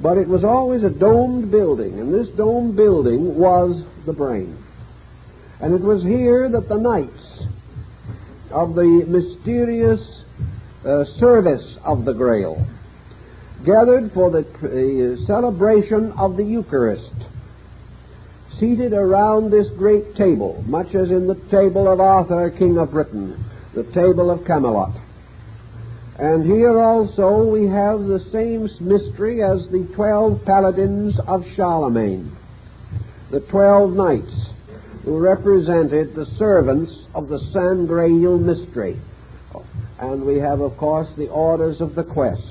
But it was always a domed building, and this domed building was the brain. And it was here that the knights of the mysterious service of the Grail gathered for the celebration of the Eucharist, seated around this great table, much as in the table of Arthur, King of Britain, the table of Camelot. And here also we have the same mystery as the 12 paladins of Charlemagne, the 12 knights who represented the servants of the Sangreal mystery. And we have, of course, the orders of the quest.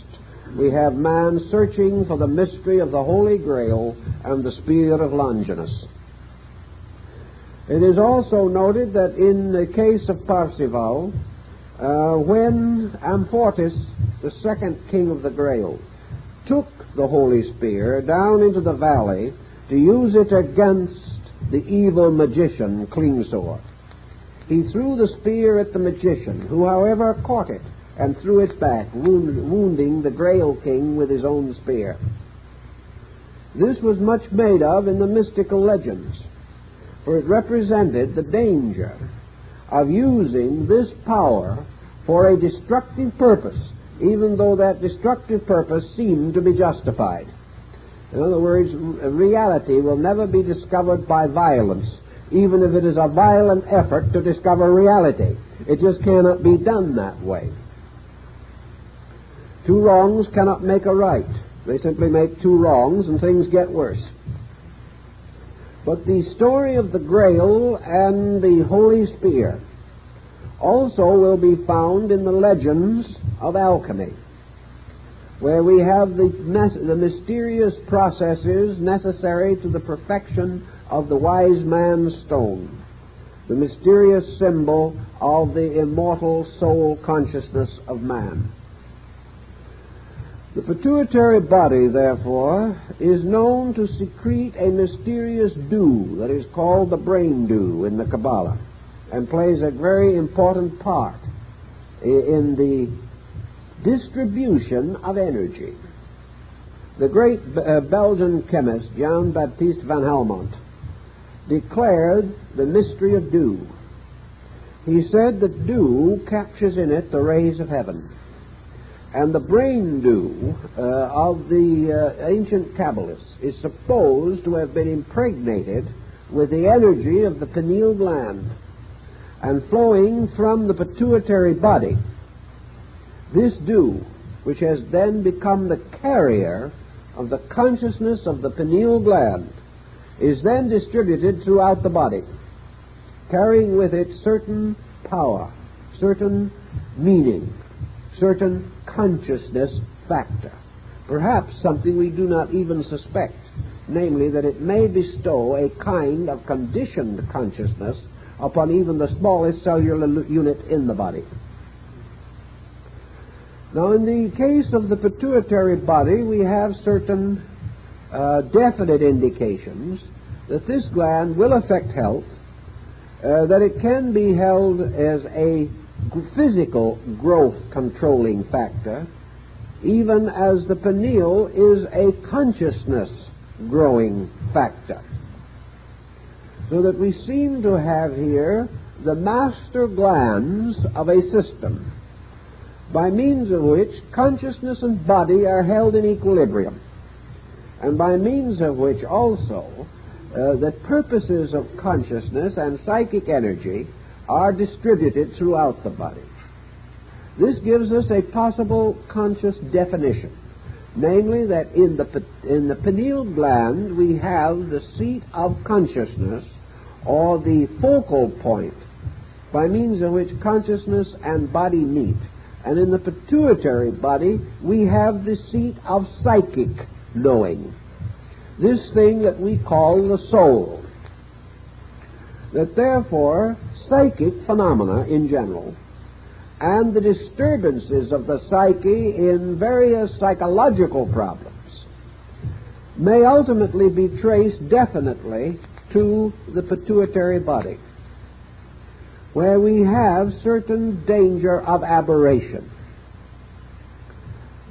We have man searching for the mystery of the Holy Grail and the spear of Longinus. It is also noted that in the case of Parzival, when Amfortas, the second king of the Grail, took the holy spear down into the valley to use it against the evil magician Klingsor, he threw the spear at the magician, who, however, caught it and threw it back, wounding the Grail king with his own spear. This was much made of in the mystical legends, for it represented the danger of using this power for a destructive purpose, even though that destructive purpose seemed to be justified. In other words, reality will never be discovered by violence, even if it is a violent effort to discover reality. It just cannot be done that way. Two wrongs cannot make a right. They simply make two wrongs and things get worse. But the story of the Grail and the Holy Spear also will be found in the legends of alchemy, where we have the mysterious processes necessary to the perfection of the wise man's stone, the mysterious symbol of the immortal soul consciousness of man. The pituitary body, therefore, is known to secrete a mysterious dew that is called the brain dew in the Kabbalah, and plays a very important part in the distribution of energy. The great Belgian chemist Jean-Baptiste van Helmont declared the mystery of dew. He said that dew captures in it the rays of heaven. And the brain dew of the ancient Kabbalists is supposed to have been impregnated with the energy of the pineal gland and flowing from the pituitary body. This dew, which has then become the carrier of the consciousness of the pineal gland, is then distributed throughout the body, carrying with it certain power, certain meaning, certain consciousness factor, perhaps something we do not even suspect, namely that it may bestow a kind of conditioned consciousness upon even the smallest cellular unit in the body. Now, in the case of the pituitary body, we have certain definite indications that this gland will affect health, that it can be held as a physical growth controlling factor, even as the pineal is a consciousness growing factor. So that we seem to have here the master glands of a system, by means of which consciousness and body are held in equilibrium, and by means of which also the purposes of consciousness and psychic energy are distributed throughout the body. This gives us a possible conscious definition, namely that in the pineal gland we have the seat of consciousness, or the focal point by means of which consciousness and body meet. And in the pituitary body, we have the seat of psychic knowing, this thing that we call the soul. That therefore, psychic phenomena in general, and the disturbances of the psyche in various psychological problems, may ultimately be traced definitely to the pituitary body, where we have certain danger of aberration.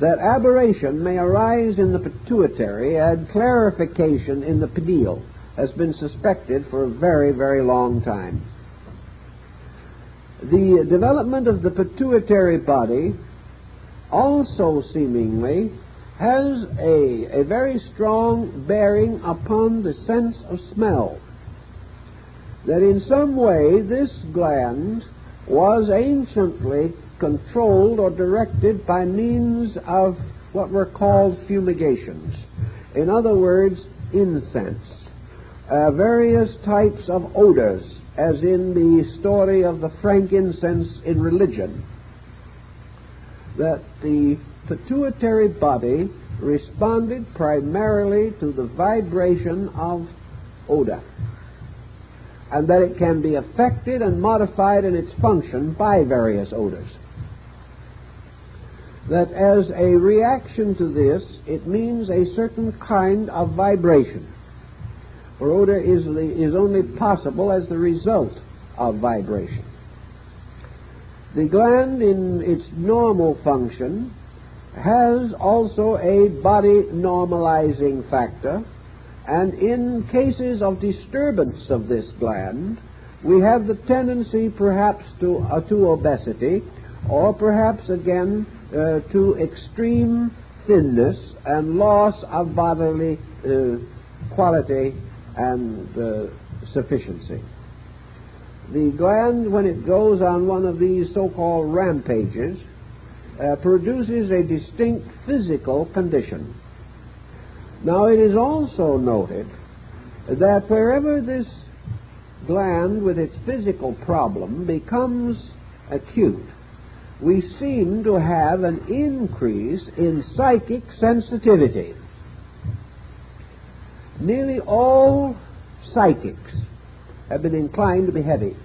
That aberration may arise in the pituitary, and clarification in the pineal has been suspected for a very, very long time. The development of the pituitary body also seemingly has a very strong bearing upon the sense of smell. That in some way this gland was anciently controlled or directed by means of what were called fumigations. In other words, incense, various types of odors, as in the story of the frankincense in religion, that the pituitary body responded primarily to the vibration of odor, and that it can be affected and modified in its function by various odors. That as a reaction to this, it means a certain kind of vibration, for odor is only possible as the result of vibration. The gland, in its normal function, has also a body normalizing factor, and in cases of disturbance of this gland, we have the tendency perhaps to obesity, or perhaps again to extreme thinness and loss of bodily quality and sufficiency. The gland, when it goes on one of these so-called rampages, produces a distinct physical condition. Now, it is also noted that wherever this gland with its physical problem becomes acute, we seem to have an increase in psychic sensitivity. Nearly all psychics have been inclined to be heavy.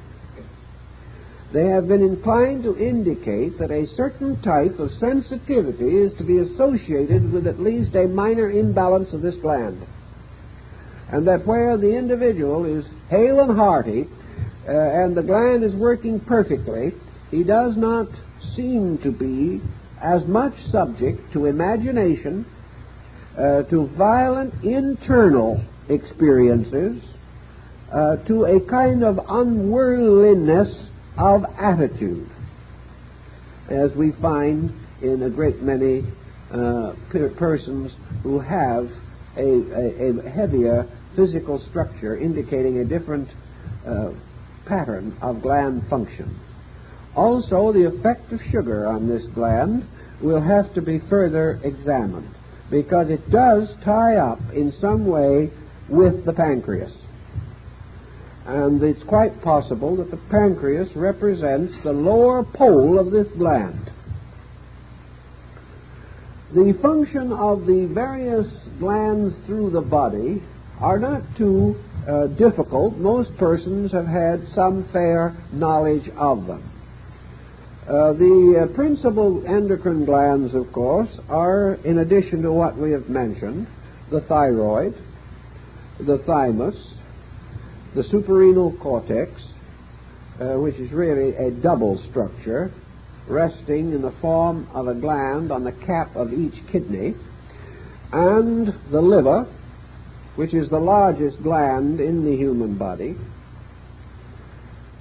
They have been inclined to indicate that a certain type of sensitivity is to be associated with at least a minor imbalance of this gland. And that where the individual is hale and hearty and the gland is working perfectly, he does not seem to be as much subject to imagination, to violent internal experiences, to a kind of unworldliness of attitude, as we find in a great many persons who have a heavier physical structure indicating a different pattern of gland function. Also, the effect of sugar on this gland will have to be further examined, because it does tie up in some way with the pancreas. And it's quite possible that the pancreas represents the lower pole of this gland. The function of the various glands through the body are not too difficult. Most persons have had some fair knowledge of them. The principal endocrine glands, of course, are, in addition to what we have mentioned, the thyroid, the thymus, the suprarenal cortex, which is really a double structure, resting in the form of a gland on the cap of each kidney, and the liver, which is the largest gland in the human body,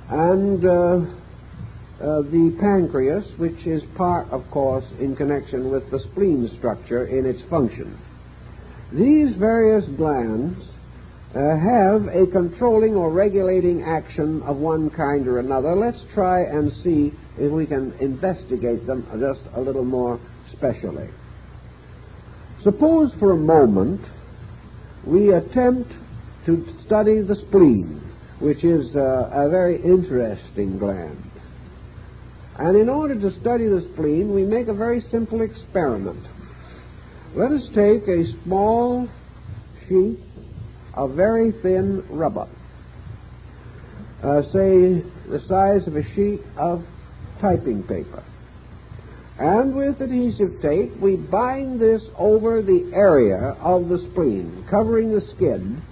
and the pancreas, which is part, of course, in connection with the spleen structure in its function. These various glands have a controlling or regulating action of one kind or another. Let's try and see if we can investigate them just a little more specially. Suppose for a moment we attempt to study the spleen, which is a very interesting gland. And in order to study the spleen, we make a very simple experiment. Let us take a small sheet of very thin rubber, say the size of a sheet of typing paper. And with adhesive tape, we bind this over the area of the spleen, covering the skin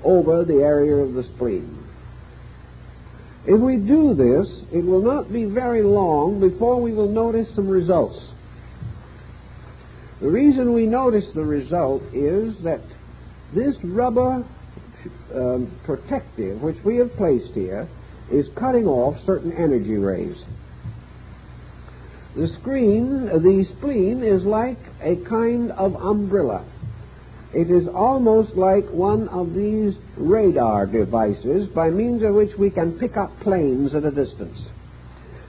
over the area of the spleen. If we do this, it will not be very long before we will notice some results. The reason we notice the result is that this rubber protective, which we have placed here, is cutting off certain energy rays. The spleen is like a kind of umbrella. It is almost like one of these radar devices by means of which we can pick up planes at a distance.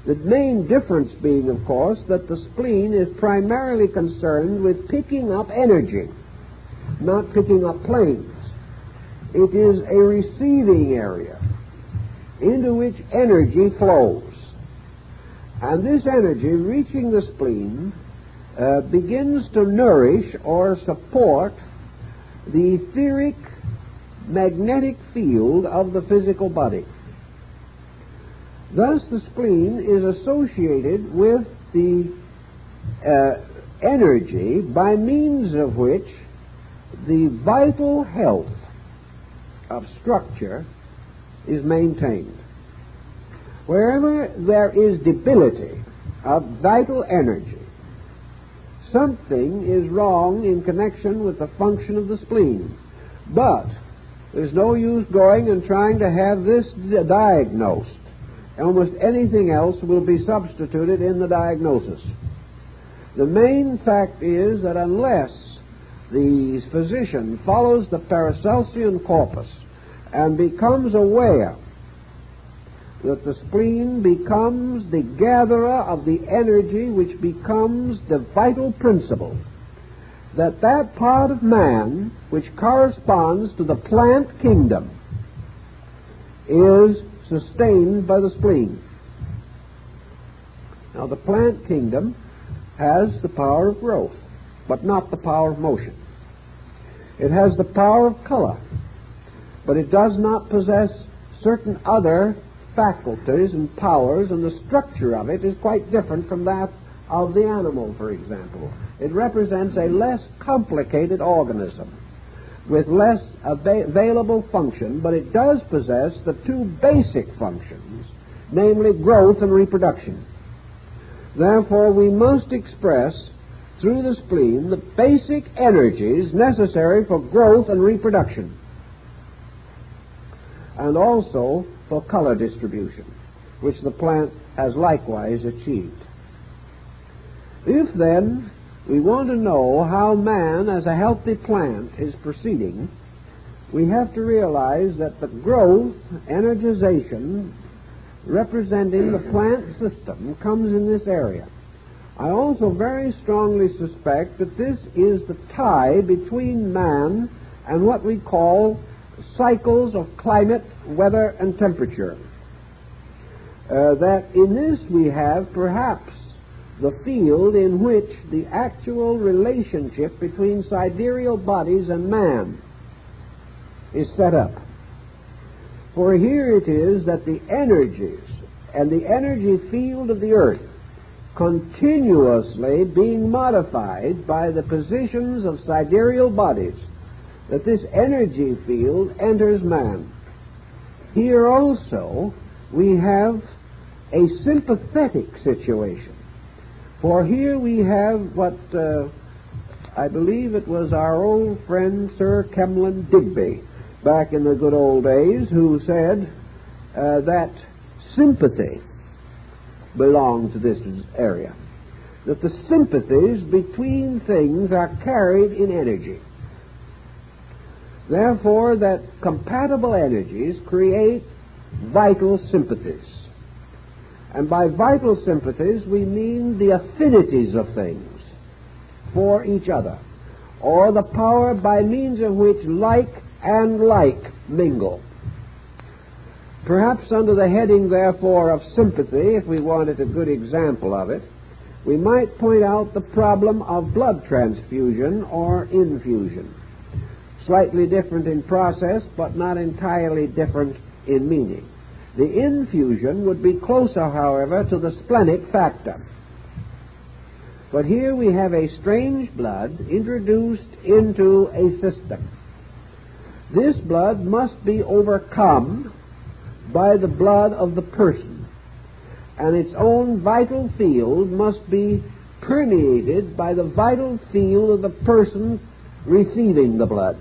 The main difference being, of course, that the spleen is primarily concerned with picking up energy, not picking up planes. It is a receiving area into which energy flows. And this energy, reaching the spleen, begins to nourish or support the etheric magnetic field of the physical body. Thus, the spleen is associated with the energy by means of which the vital health of structure is maintained. Wherever there is debility of vital energy, something is wrong in connection with the function of the spleen. But there's no use going and trying to have this diagnosed. Almost anything else will be substituted in the diagnosis. The main fact is that unless the physician follows the Paracelsian corpus and becomes aware that the spleen becomes the gatherer of the energy which becomes the vital principle, that part of man which corresponds to the plant kingdom is sustained by the spleen. Now, the plant kingdom has the power of growth, but not the power of motion. It has the power of color, but it does not possess certain other faculties and powers, and the structure of it is quite different from that of the animal, for example. It represents a less complicated organism with less available function, but it does possess the two basic functions, namely growth and reproduction. Therefore, we must express through the spleen the basic energies necessary for growth and reproduction, and also for color distribution, which the plant has likewise achieved. If then we want to know how man as a healthy plant is proceeding, we have to realize that the growth, energization, representing the plant system comes in this area. I also very strongly suspect that this is the tie between man and what we call cycles of climate, weather, and temperature. That in this we have perhaps the field in which the actual relationship between sidereal bodies and man is set up. For here it is that the energies and the energy field of the earth continuously being modified by the positions of sidereal bodies, that this energy field enters man. Here also we have a sympathetic situation. For here we have what I believe it was our old friend Sir Kemlin Digby back in the good old days who said that sympathy belonged to this area, that the sympathies between things are carried in energy. Therefore, that compatible energies create vital sympathies. And by vital sympathies, we mean the affinities of things for each other, or the power by means of which like and like mingle. Perhaps under the heading, therefore, of sympathy, if we wanted a good example of it, we might point out the problem of blood transfusion or infusion. Slightly different in process, but not entirely different in meaning. The infusion would be closer, however, to the splenic factor. But here we have a strange blood introduced into a system. This blood must be overcome by the blood of the person, and its own vital field must be permeated by the vital field of the person receiving the blood.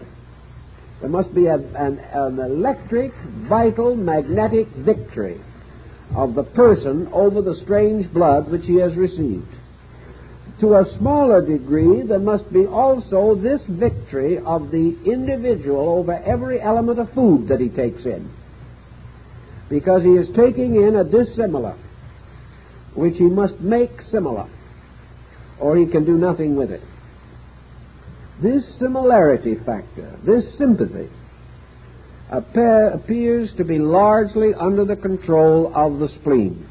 There must be an electric, vital, magnetic victory of the person over the strange blood which he has received. To a smaller degree, there must be also this victory of the individual over every element of food that he takes in, because he is taking in a dissimilar, which he must make similar, or he can do nothing with it. This similarity factor, this sympathy, appears to be largely under the control of the spleen.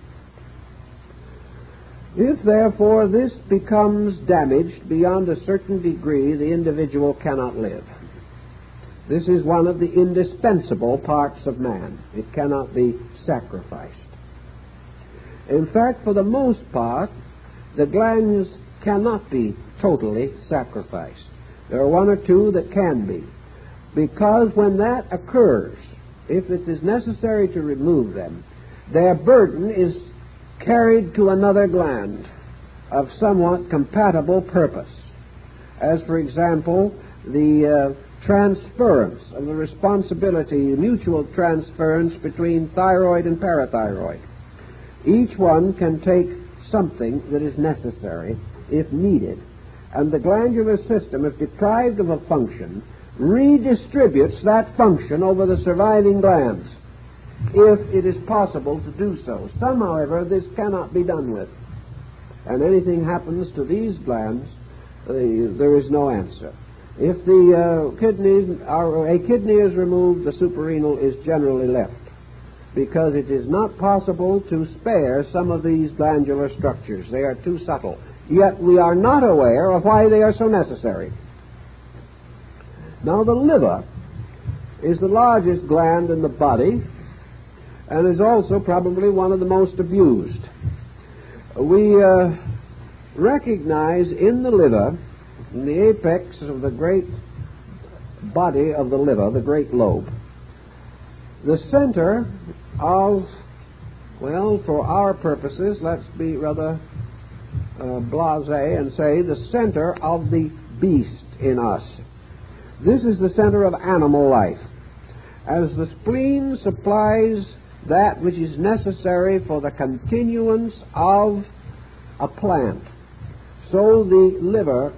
If, therefore, this becomes damaged beyond a certain degree, the individual cannot live. This is one of the indispensable parts of man. It cannot be sacrificed. In fact, for the most part, the glands cannot be totally sacrificed. There are one or two that can be, because when that occurs, if it is necessary to remove them, their burden is carried to another gland of somewhat compatible purpose, as, for example, the transference of the responsibility, mutual transference between thyroid and parathyroid. Each one can take something that is necessary if needed, and the glandular system, if deprived of a function, redistributes that function over the surviving glands, if it is possible to do so. Some, however, this cannot be done with, and anything happens to these glands, there is no answer. If the a kidney is removed, the suprarenal is generally left, because it is not possible to spare some of these glandular structures. They are too subtle. Yet we are not aware of why they are so necessary. Now, the liver is the largest gland in the body and is also probably one of the most abused. We recognize in the liver, in the apex of the great body of the liver, the great lobe, the center of, well, for our purposes, let's be rather blasé and say the center of the beast in us. This is the center of animal life. As the spleen supplies that which is necessary for the continuance of a plant, so the liver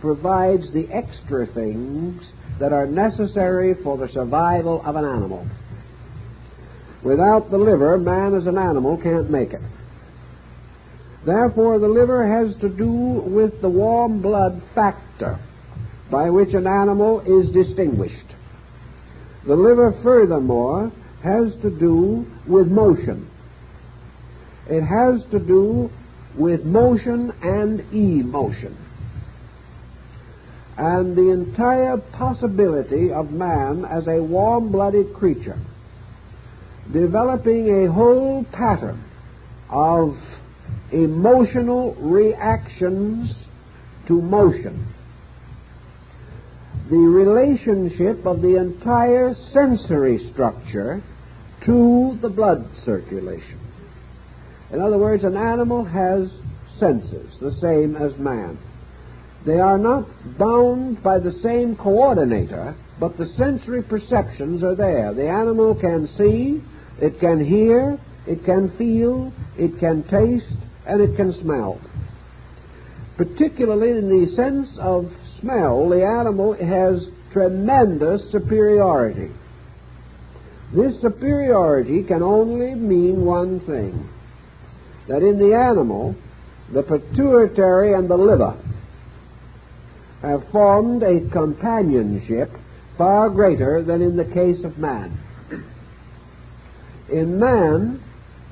provides the extra things that are necessary for the survival of an animal. Without the liver, man as an animal can't make it. Therefore, the liver has to do with the warm blood factor by which an animal is distinguished. The liver, furthermore, has to do with motion. It has to do with motion and emotion. And the entire possibility of man as a warm-blooded creature, developing a whole pattern of emotional reactions to motion, the relationship of the entire sensory structure to the blood circulation. In other words, an animal has senses, the same as man. They are not bound by the same coordinator, but the sensory perceptions are there. The animal can see, it can hear, it can feel, it can taste, and it can smell. Particularly in the sense of smell, the animal has tremendous superiority. This superiority can only mean one thing, that in the animal, the pituitary and the liver have formed a companionship far greater than in the case of man. In man,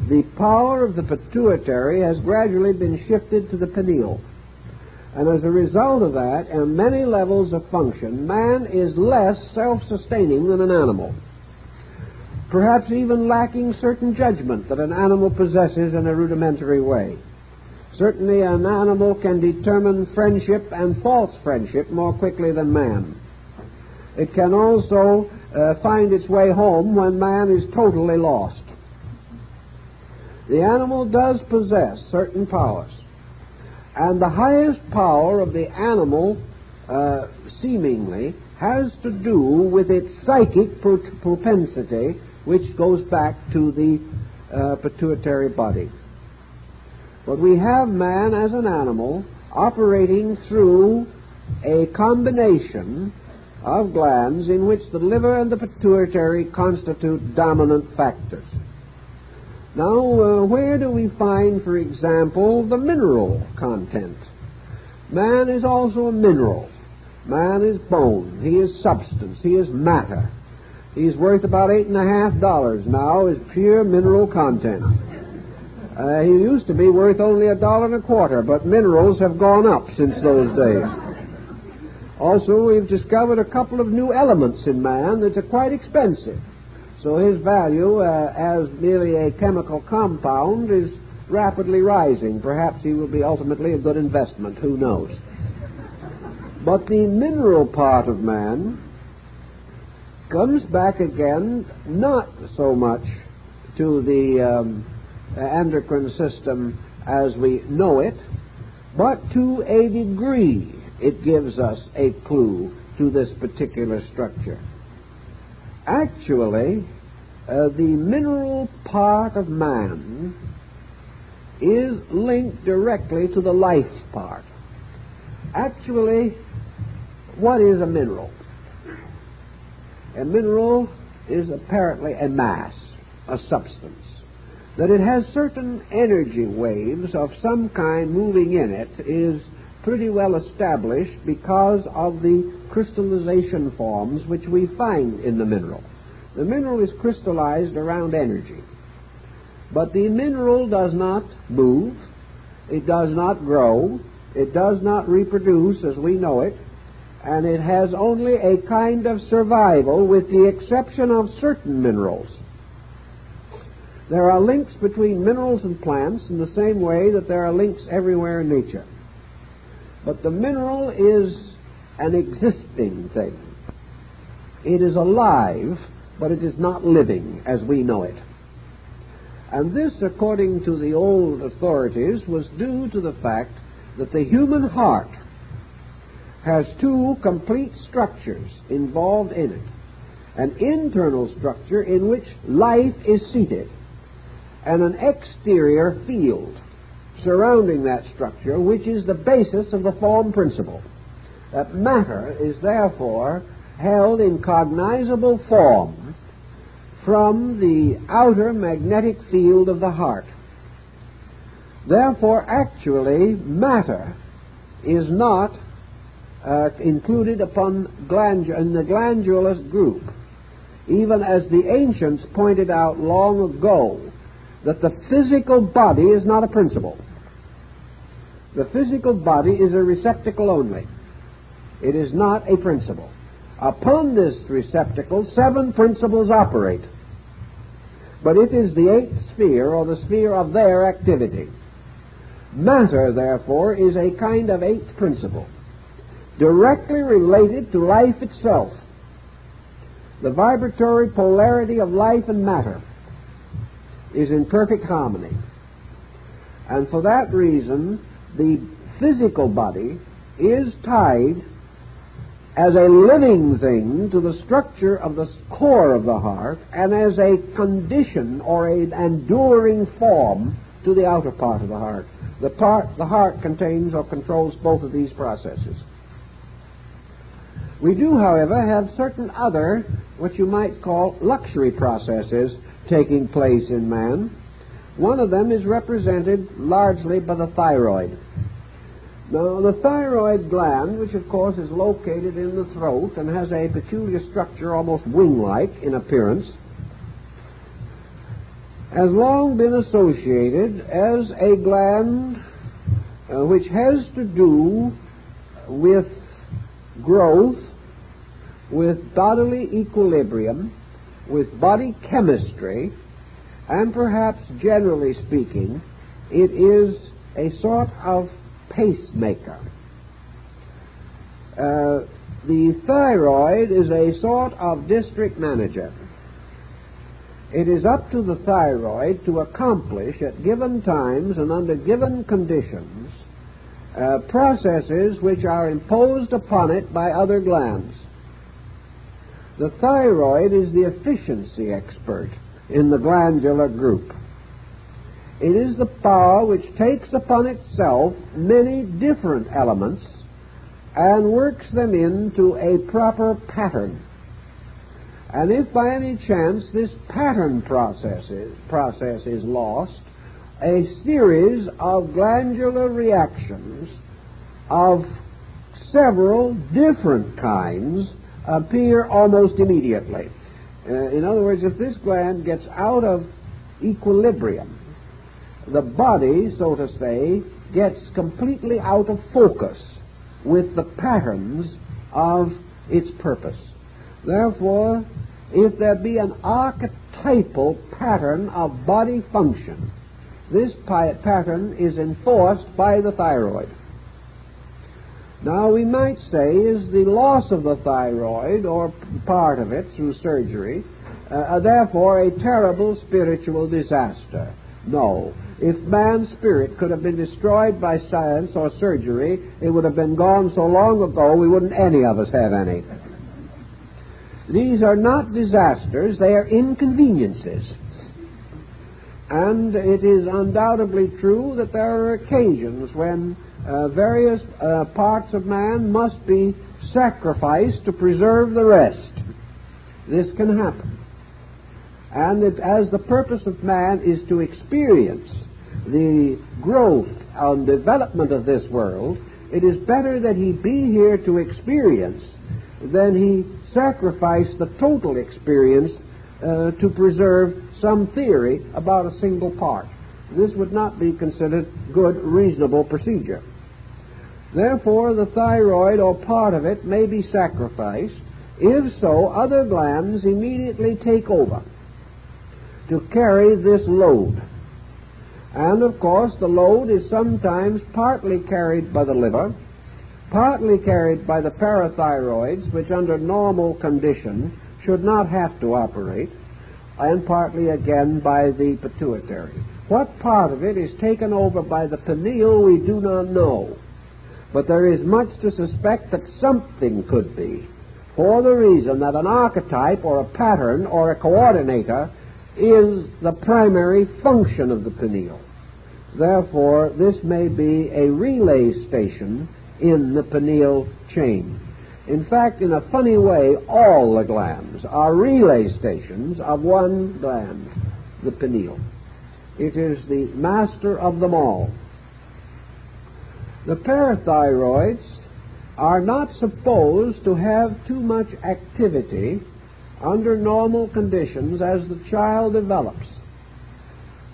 the power of the pituitary has gradually been shifted to the pineal. And as a result of that, on many levels of function, man is less self-sustaining than an animal, perhaps even lacking certain judgment that an animal possesses in a rudimentary way. Certainly an animal can determine friendship and false friendship more quickly than man. It can also find its way home when man is totally lost. The animal does possess certain powers, and the highest power of the animal seemingly has to do with its psychic propensity, which goes back to the pituitary body. But we have man as an animal operating through a combination of glands in which the liver and the pituitary constitute dominant factors. Now, where do we find, for example, the mineral content? Man is also a mineral. Man is bone. He is substance. He is matter. He's worth about $8.50 now as pure mineral content. He used to be worth only $1.25, but minerals have gone up since those days. Also, we've discovered a couple of new elements in man that are quite expensive. So his value as merely a chemical compound is rapidly rising. Perhaps he will be ultimately a good investment. Who knows? But the mineral part of man comes back again not so much to the endocrine system as we know it, but to a degree it gives us a clue to this particular structure. Actually, the mineral part of man is linked directly to the life part. Actually, what is a mineral? A mineral is apparently a mass, a substance. That it has certain energy waves of some kind moving in it is pretty well established because of the crystallization forms which we find in the mineral. The mineral is crystallized around energy. But the mineral does not move, it does not grow, it does not reproduce as we know it, and it has only a kind of survival with the exception of certain minerals. There are links between minerals and plants in the same way that there are links everywhere in nature. But the mineral is an existing thing. It is alive, but it is not living as we know it. And this, according to the old authorities, was due to the fact that the human heart has two complete structures involved in it. An internal structure in which life is seated, and an exterior field surrounding that structure, which is the basis of the form principle. That matter is therefore held in cognizable form from the outer magnetic field of the heart. Therefore, actually, matter is not included upon in the glandulous group, even as the ancients pointed out long ago that the physical body is not a principle. The physical body is a receptacle only. It is not a principle. Upon this receptacle, 7 principles operate. But it is the 8th sphere, or the sphere of their activity. Matter, therefore, is a kind of 8th principle, directly related to life itself. The vibratory polarity of life and matter is in perfect harmony. And for that reason, the physical body is tied as a living thing to the structure of the core of the heart, and as a condition or an enduring form to the outer part of the heart. The heart contains or controls both of these processes. We do, however, have certain other, what you might call luxury processes taking place in man. One of them is represented largely by the thyroid. Now, the thyroid gland, which of course is located in the throat and has a peculiar structure, almost wing-like in appearance, has long been associated as a gland which has to do with growth, with bodily equilibrium, with body chemistry, and perhaps generally speaking, it is a sort of pacemaker. The thyroid is a sort of district manager. It is up to the thyroid to accomplish at given times and under given conditions processes which are imposed upon it by other glands. The thyroid is the efficiency expert in the glandular group. It is the power which takes upon itself many different elements and works them into a proper pattern. And if by any chance this pattern process is lost, a series of glandular reactions of several different kinds appear almost immediately. In other words, if this gland gets out of equilibrium, the body, so to say, gets completely out of focus with the patterns of its purpose. Therefore, if there be an archetypal pattern of body function, this pattern is enforced by the thyroid. Now, we might say, is the loss of the thyroid, or part of it through surgery, therefore a terrible spiritual disaster? No. If man's spirit could have been destroyed by science or surgery, it would have been gone so long ago we wouldn't any of us have any. These are not disasters, they are inconveniences. And it is undoubtedly true that there are occasions when various parts of man must be sacrificed to preserve the rest. This can happen. And as the purpose of man is to experience the growth and development of this world, it is better that he be here to experience than he sacrifice the total experience to preserve some theory about a single part. This would not be considered good, reasonable procedure. Therefore, the thyroid or part of it may be sacrificed. If so, other glands immediately take over to carry this load. And, of course, the load is sometimes partly carried by the liver, partly carried by the parathyroids, which under normal conditions should not have to operate, and partly again by the pituitary. What part of it is taken over by the pineal we do not know, but there is much to suspect that something could be, for the reason that an archetype or a pattern or a coordinator is the primary function of the pineal. Therefore, this may be a relay station in the pineal chain. In fact, in a funny way, all the glands are relay stations of one gland, the pineal. It is the master of them all. The parathyroids are not supposed to have too much activity under normal conditions as the child develops.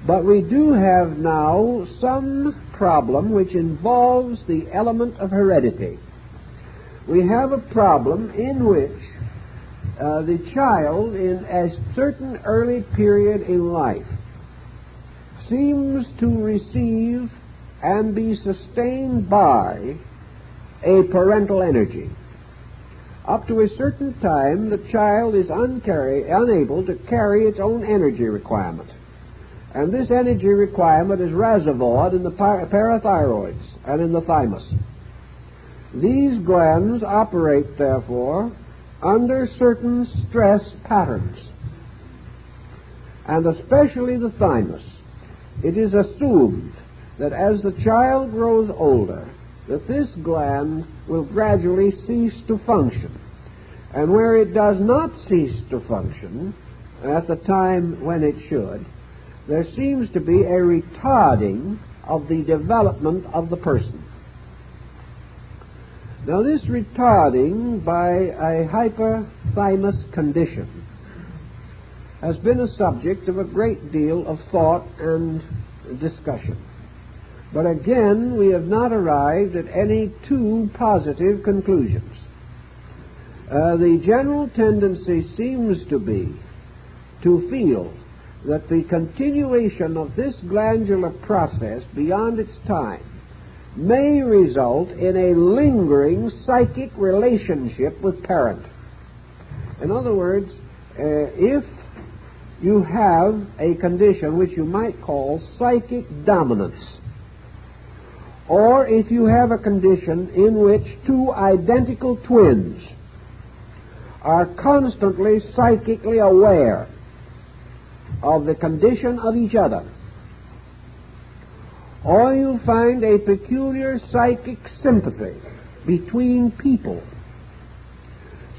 But we do have now some problem which involves the element of heredity. We have a problem in which the child in a certain early period in life seems to receive and be sustained by a parental energy. Up to a certain time, the child is unable to carry its own energy requirement. And this energy requirement is reservoired in the parathyroids and in the thymus. These glands operate, therefore, under certain stress patterns. And especially the thymus. It is assumed that as the child grows older, that this gland will gradually cease to function. And where it does not cease to function at the time when it should, there seems to be a retarding of the development of the person. Now, this retarding by a hyperthymus condition has been a subject of a great deal of thought and discussion. But again, we have not arrived at any too positive conclusions. The general tendency seems to be to feel that the continuation of this glandular process beyond its time may result in a lingering psychic relationship with parent. In other words, if you have a condition which you might call psychic dominance, or if you have a condition in which two identical twins are constantly psychically aware of the condition of each other, or you find a peculiar psychic sympathy between people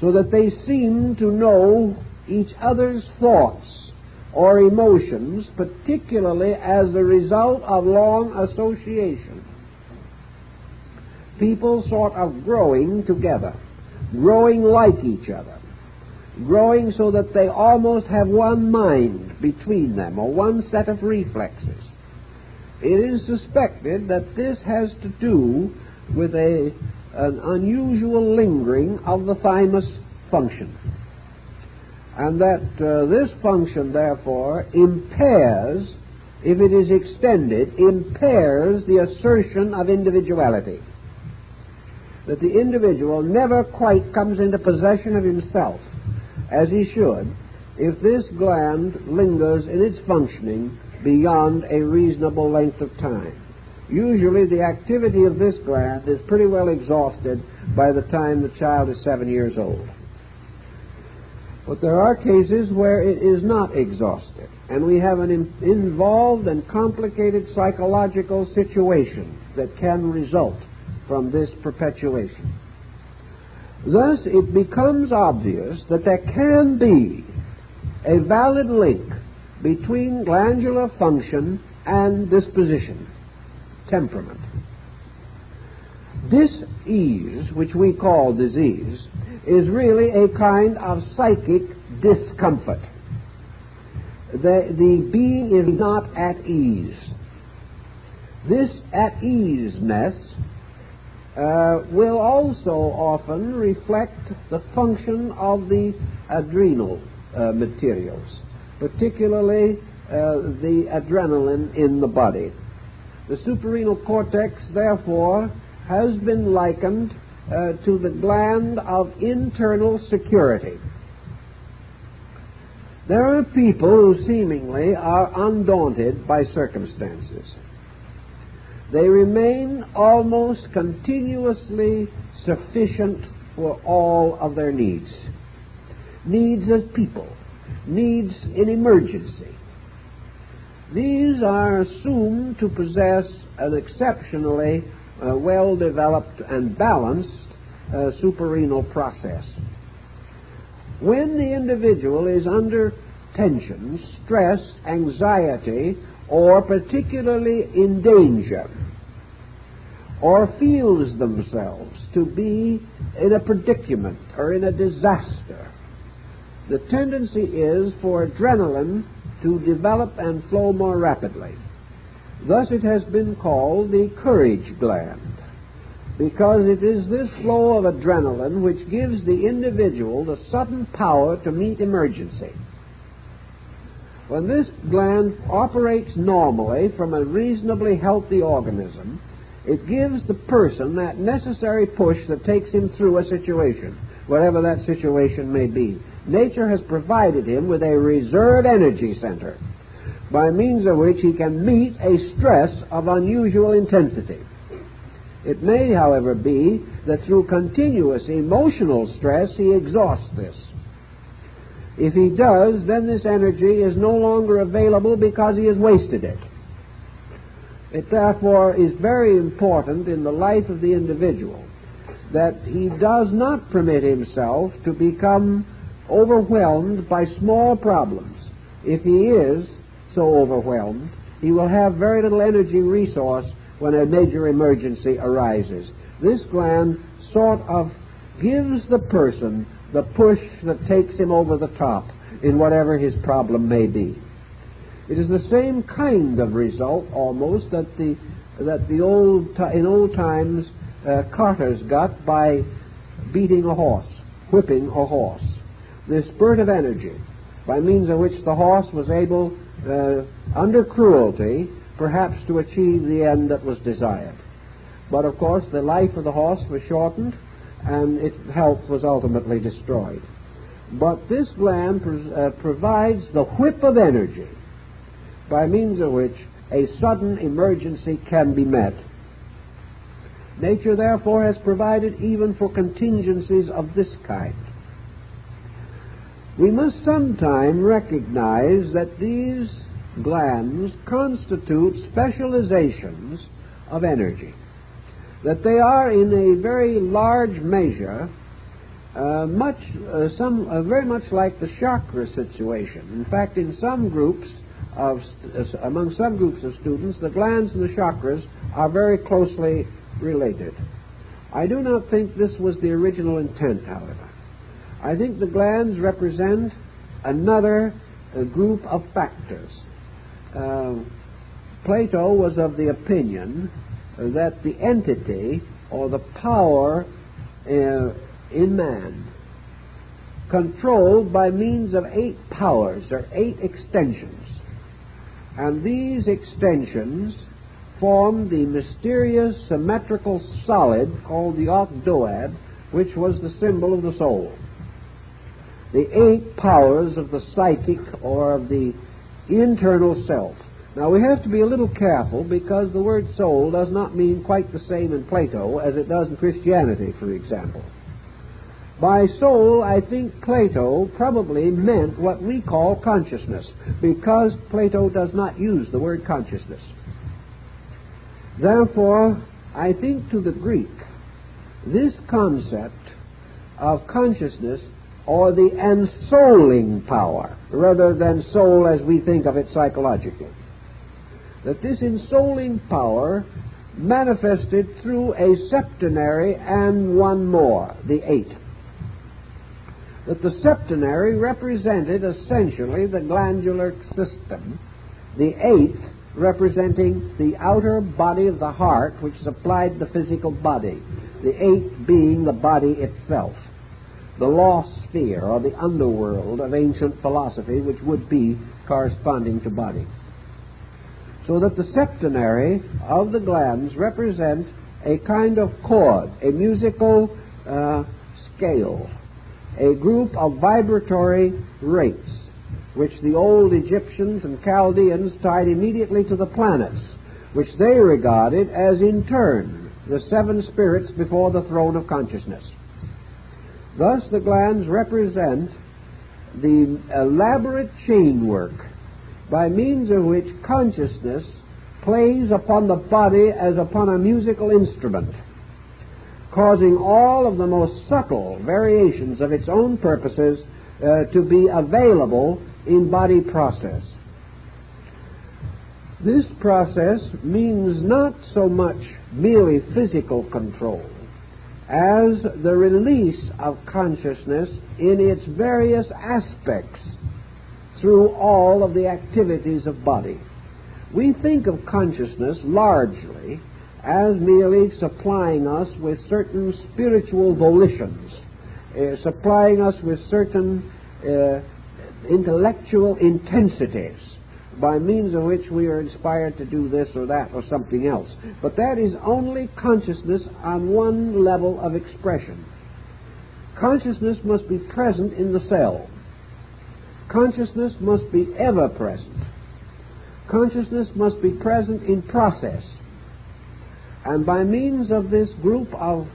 so that they seem to know each other's thoughts or emotions, particularly as a result of long association. People sort of growing together, growing like each other, growing so that they almost have one mind between them, or one set of reflexes. It is suspected that this has to do with an unusual lingering of the thymus function, and that this function, therefore, impairs, if it is extended, impairs the assertion of individuality. That the individual never quite comes into possession of himself as he should if this gland lingers in its functioning beyond a reasonable length of time. Usually the activity of this gland is pretty well exhausted by the time the child is 7 years old. But there are cases where it is not exhausted, and we have an involved and complicated psychological situation that can result from this perpetuation. Thus, it becomes obvious that there can be a valid link between glandular function and disposition, temperament. Dis-ease, which we call disease, is really a kind of psychic discomfort. The being is not at ease. This at-easeness will also often reflect the function of the adrenal materials, particularly the adrenaline in the body. The suprarenal cortex, therefore, has been likened to the gland of internal security. There are people who seemingly are undaunted by circumstances. They remain almost continuously sufficient for all of their needs. Needs as people, needs in emergency. These are assumed to possess an exceptionally well-developed and balanced suprarenal process. When the individual is under tension, stress, anxiety, or particularly in danger, or feels themselves to be in a predicament or in a disaster, the tendency is for adrenaline to develop and flow more rapidly. Thus it has been called the courage gland, because it is this flow of adrenaline which gives the individual the sudden power to meet emergency. When this gland operates normally from a reasonably healthy organism, it gives the person that necessary push that takes him through a situation, whatever that situation may be. Nature has provided him with a reserve energy center, by means of which he can meet a stress of unusual intensity. It may, however, be that through continuous emotional stress he exhausts this. If he does, then this energy is no longer available because he has wasted it. It therefore is very important in the life of the individual that he does not permit himself to become overwhelmed by small problems. If he is so overwhelmed, he will have very little energy resource when a major emergency arises. This gland sort of gives the person the push that takes him over the top. in whatever his problem may be. It is the same kind of result almost that in old times carters got by beating a horse, whipping a horse. The spurt of energy by means of which the horse was able, under cruelty, perhaps to achieve the end that was desired. But of course the life of the horse was shortened and its health was ultimately destroyed. But this gland provides the whip of energy by means of which a sudden emergency can be met. Nature therefore has provided even for contingencies of this kind. We must sometime recognize that these glands constitute specializations of energy, that they are in a very large measure very much like the chakra situation. In fact, in some groups among some groups of students, the glands and the chakras are very closely related. I do not think this was the original intent, however. I think the glands represent another group of factors. Plato was of the opinion that the entity or the power in man controlled by means of 8 powers or 8 extensions. And these extensions formed the mysterious symmetrical solid called the octoad, which was the symbol of the soul. The 8 powers of the psychic or of the internal self. Now we have to be a little careful because the word soul does not mean quite the same in Plato as it does in Christianity, for example. By soul, I think Plato probably meant what we call consciousness, because Plato does not use the word consciousness. Therefore, I think to the Greek, this concept of consciousness or the ensouling power, rather than soul as we think of it psychologically, that this ensouling power manifested through a septenary and one more, the 8. That the septenary represented essentially the glandular system, the 8th representing the outer body of the heart which supplied the physical body, the 8th being the body itself, the lost sphere or the underworld of ancient philosophy which would be corresponding to body. So that the septenary of the glands represent a kind of chord, a musical scale, a group of vibratory rates, which the old Egyptians and Chaldeans tied immediately to the planets, which they regarded as in turn the 7 spirits before the throne of consciousness. Thus the glands represent the elaborate chain work by means of which consciousness plays upon the body as upon a musical instrument, causing all of the most subtle variations of its own purposes to be available in body process. This process means not so much merely physical control as the release of consciousness in its various aspects through all of the activities of body. We think of consciousness largely as merely supplying us with certain spiritual volitions, supplying us with certain intellectual intensities by means of which we are inspired to do this or that or something else. But that is only consciousness on one level of expression. Consciousness must be present in the cell. Consciousness must be ever present. Consciousness must be present in process. And by means of this group of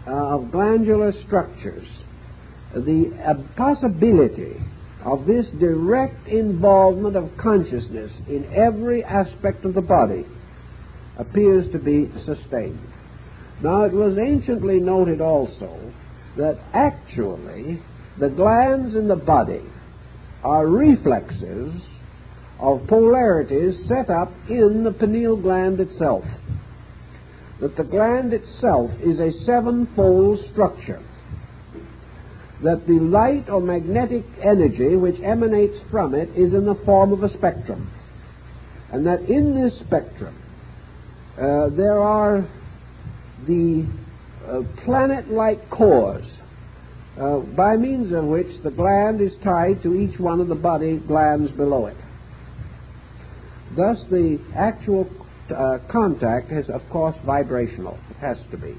glandular structures, the possibility of this direct involvement of consciousness in every aspect of the body appears to be sustained. Now, it was anciently noted also that actually the glands in the body are reflexes of polarities set up in the pineal gland itself. That the gland itself is a 7-fold structure. that the light or magnetic energy which emanates from it is in the form of a spectrum, and that in this spectrum there are the planet-like cores by means of which the gland is tied to each one of the body glands below it. Thus the actual contact is, of course, vibrational. It has to be.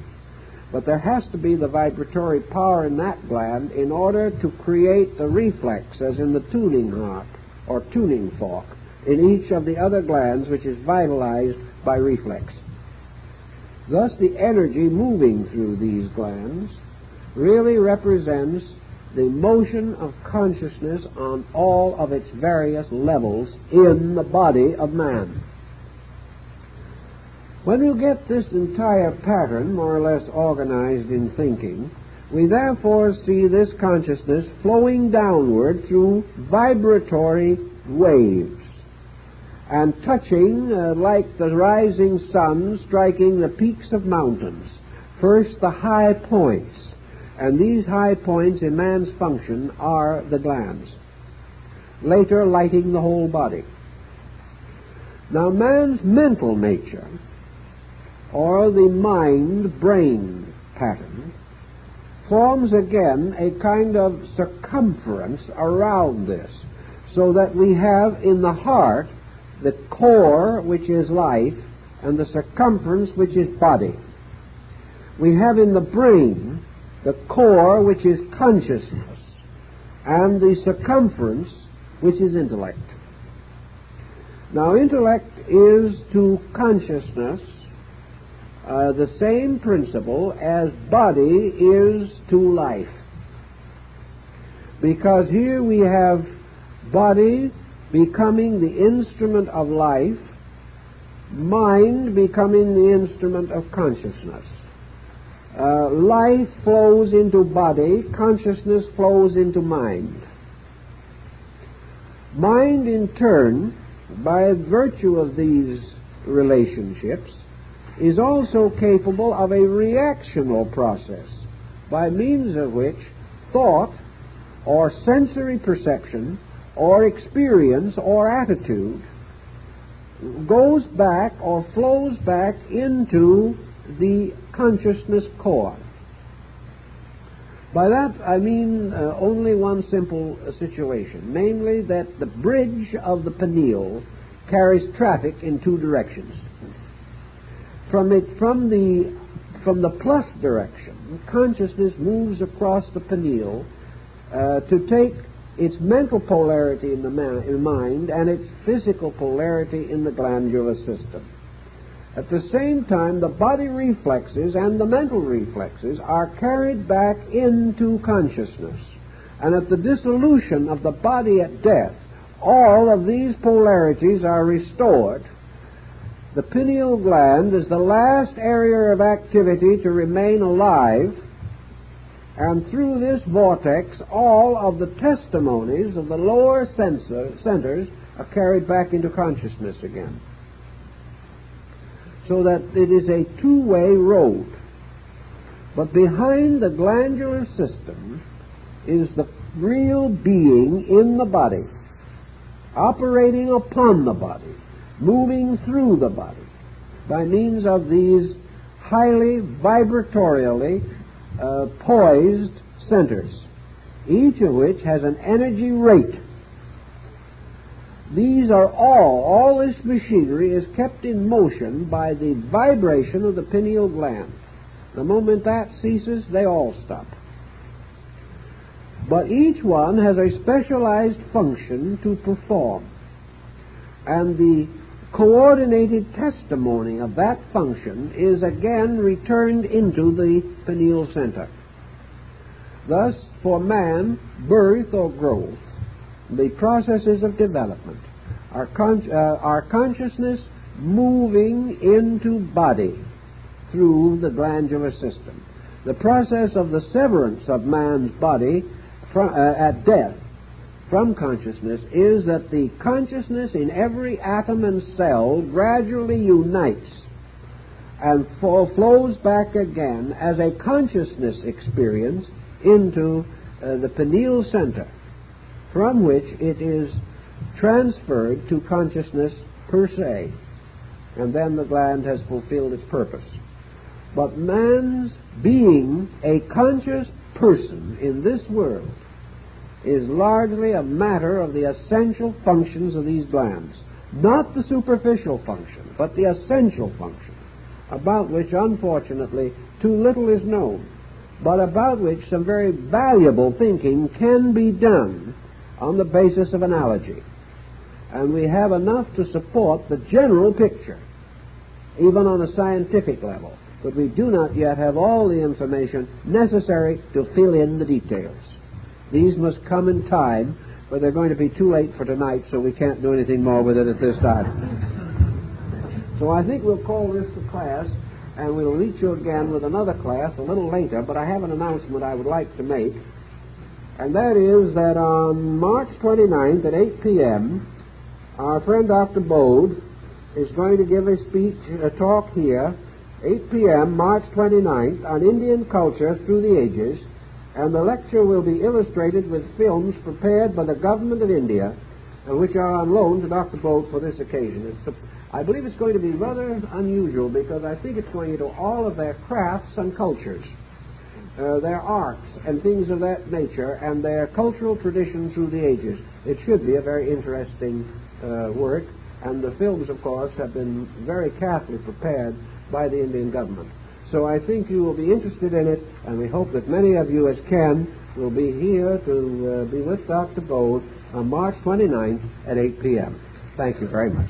But there has to be the vibratory power in that gland in order to create the reflex, as in the tuning harp or tuning fork, in each of the other glands, which is vitalized by reflex. Thus the energy moving through these glands really represents the motion of consciousness on all of its various levels in the body of man. When you get this entire pattern more or less organized in thinking, we therefore see this consciousness flowing downward through vibratory waves and touching like the rising sun striking the peaks of mountains, first the high points, and these high points in man's function are the glands, later lighting the whole body. Now man's mental nature, or the mind-brain pattern, forms again a kind of circumference around this, so that we have in the heart the core, which is life, and the circumference, which is body. We have in the brain the core, which is consciousness, and the circumference, which is intellect. Now, intellect is to consciousness the same principle as body is to life. Because here we have body becoming the instrument of life, mind becoming the instrument of consciousness. Life flows into body, consciousness flows into mind. Mind, in turn, by virtue of these relationships, is also capable of a reactional process, by means of which thought, or sensory perception, or experience, or attitude goes back or flows back into the consciousness core. By that I mean only one simple situation, namely that the bridge of the pineal carries traffic in two directions. From the plus direction, consciousness moves across the pineal to take its mental polarity in the mind and its physical polarity in the glandular system. At the same time, the body reflexes and the mental reflexes are carried back into consciousness. And at the dissolution of the body at death, all of these polarities are restored. The pineal gland is the last area of activity to remain alive, and through this vortex, all of the testimonies of the lower centers are carried back into consciousness again. So that it is a two-way road. But behind the glandular system is the real being in the body, operating upon the body, moving through the body, by means of these highly vibratorially poised centers, each of which has an energy rate. These are all this machinery is kept in motion by the vibration of the pineal gland. The moment that ceases, they all stop. But each one has a specialized function to perform, and the coordinated testimony of that function is again returned into the pineal center. Thus, for man, birth or growth, the processes of development, our consciousness moving into body through the glandular system. The process of the severance of man's body at death from consciousness is that the consciousness in every atom and cell gradually unites and flows back again as a consciousness experience into the pineal center, from which it is transferred to consciousness per se, and then the gland has fulfilled its purpose. But man's being a conscious person in this world is largely a matter of the essential functions of these glands, not the superficial function, but the essential function, about which, unfortunately, too little is known, but about which some very valuable thinking can be done on the basis of analogy. And we have enough to support the general picture, even on a scientific level, but we do not yet have all the information necessary to fill in the details. These must come in time, but they're going to be too late for tonight, so we can't do anything more with it at this time. So I think we'll call this the class, and we'll reach you again with another class a little later, but I have an announcement I would like to make, and that is that on March 29th at 8 p.m., our friend Dr. Bode is going to give a talk here, 8 p.m., March 29th, on Indian culture through the ages, and the lecture will be illustrated with films prepared by the government of India, which are on loan to Dr. Bode for this occasion. I believe it's going to be rather unusual, because I think it's going into all of their crafts and cultures, their arts and things of that nature, and their cultural tradition through the ages. It should be a very interesting work, and the films, of course, have been very carefully prepared by the Indian government. So I think you will be interested in it, and we hope that many of you as can will be here to be with Dr. Bode on March 29th at 8 p.m. Thank you very much.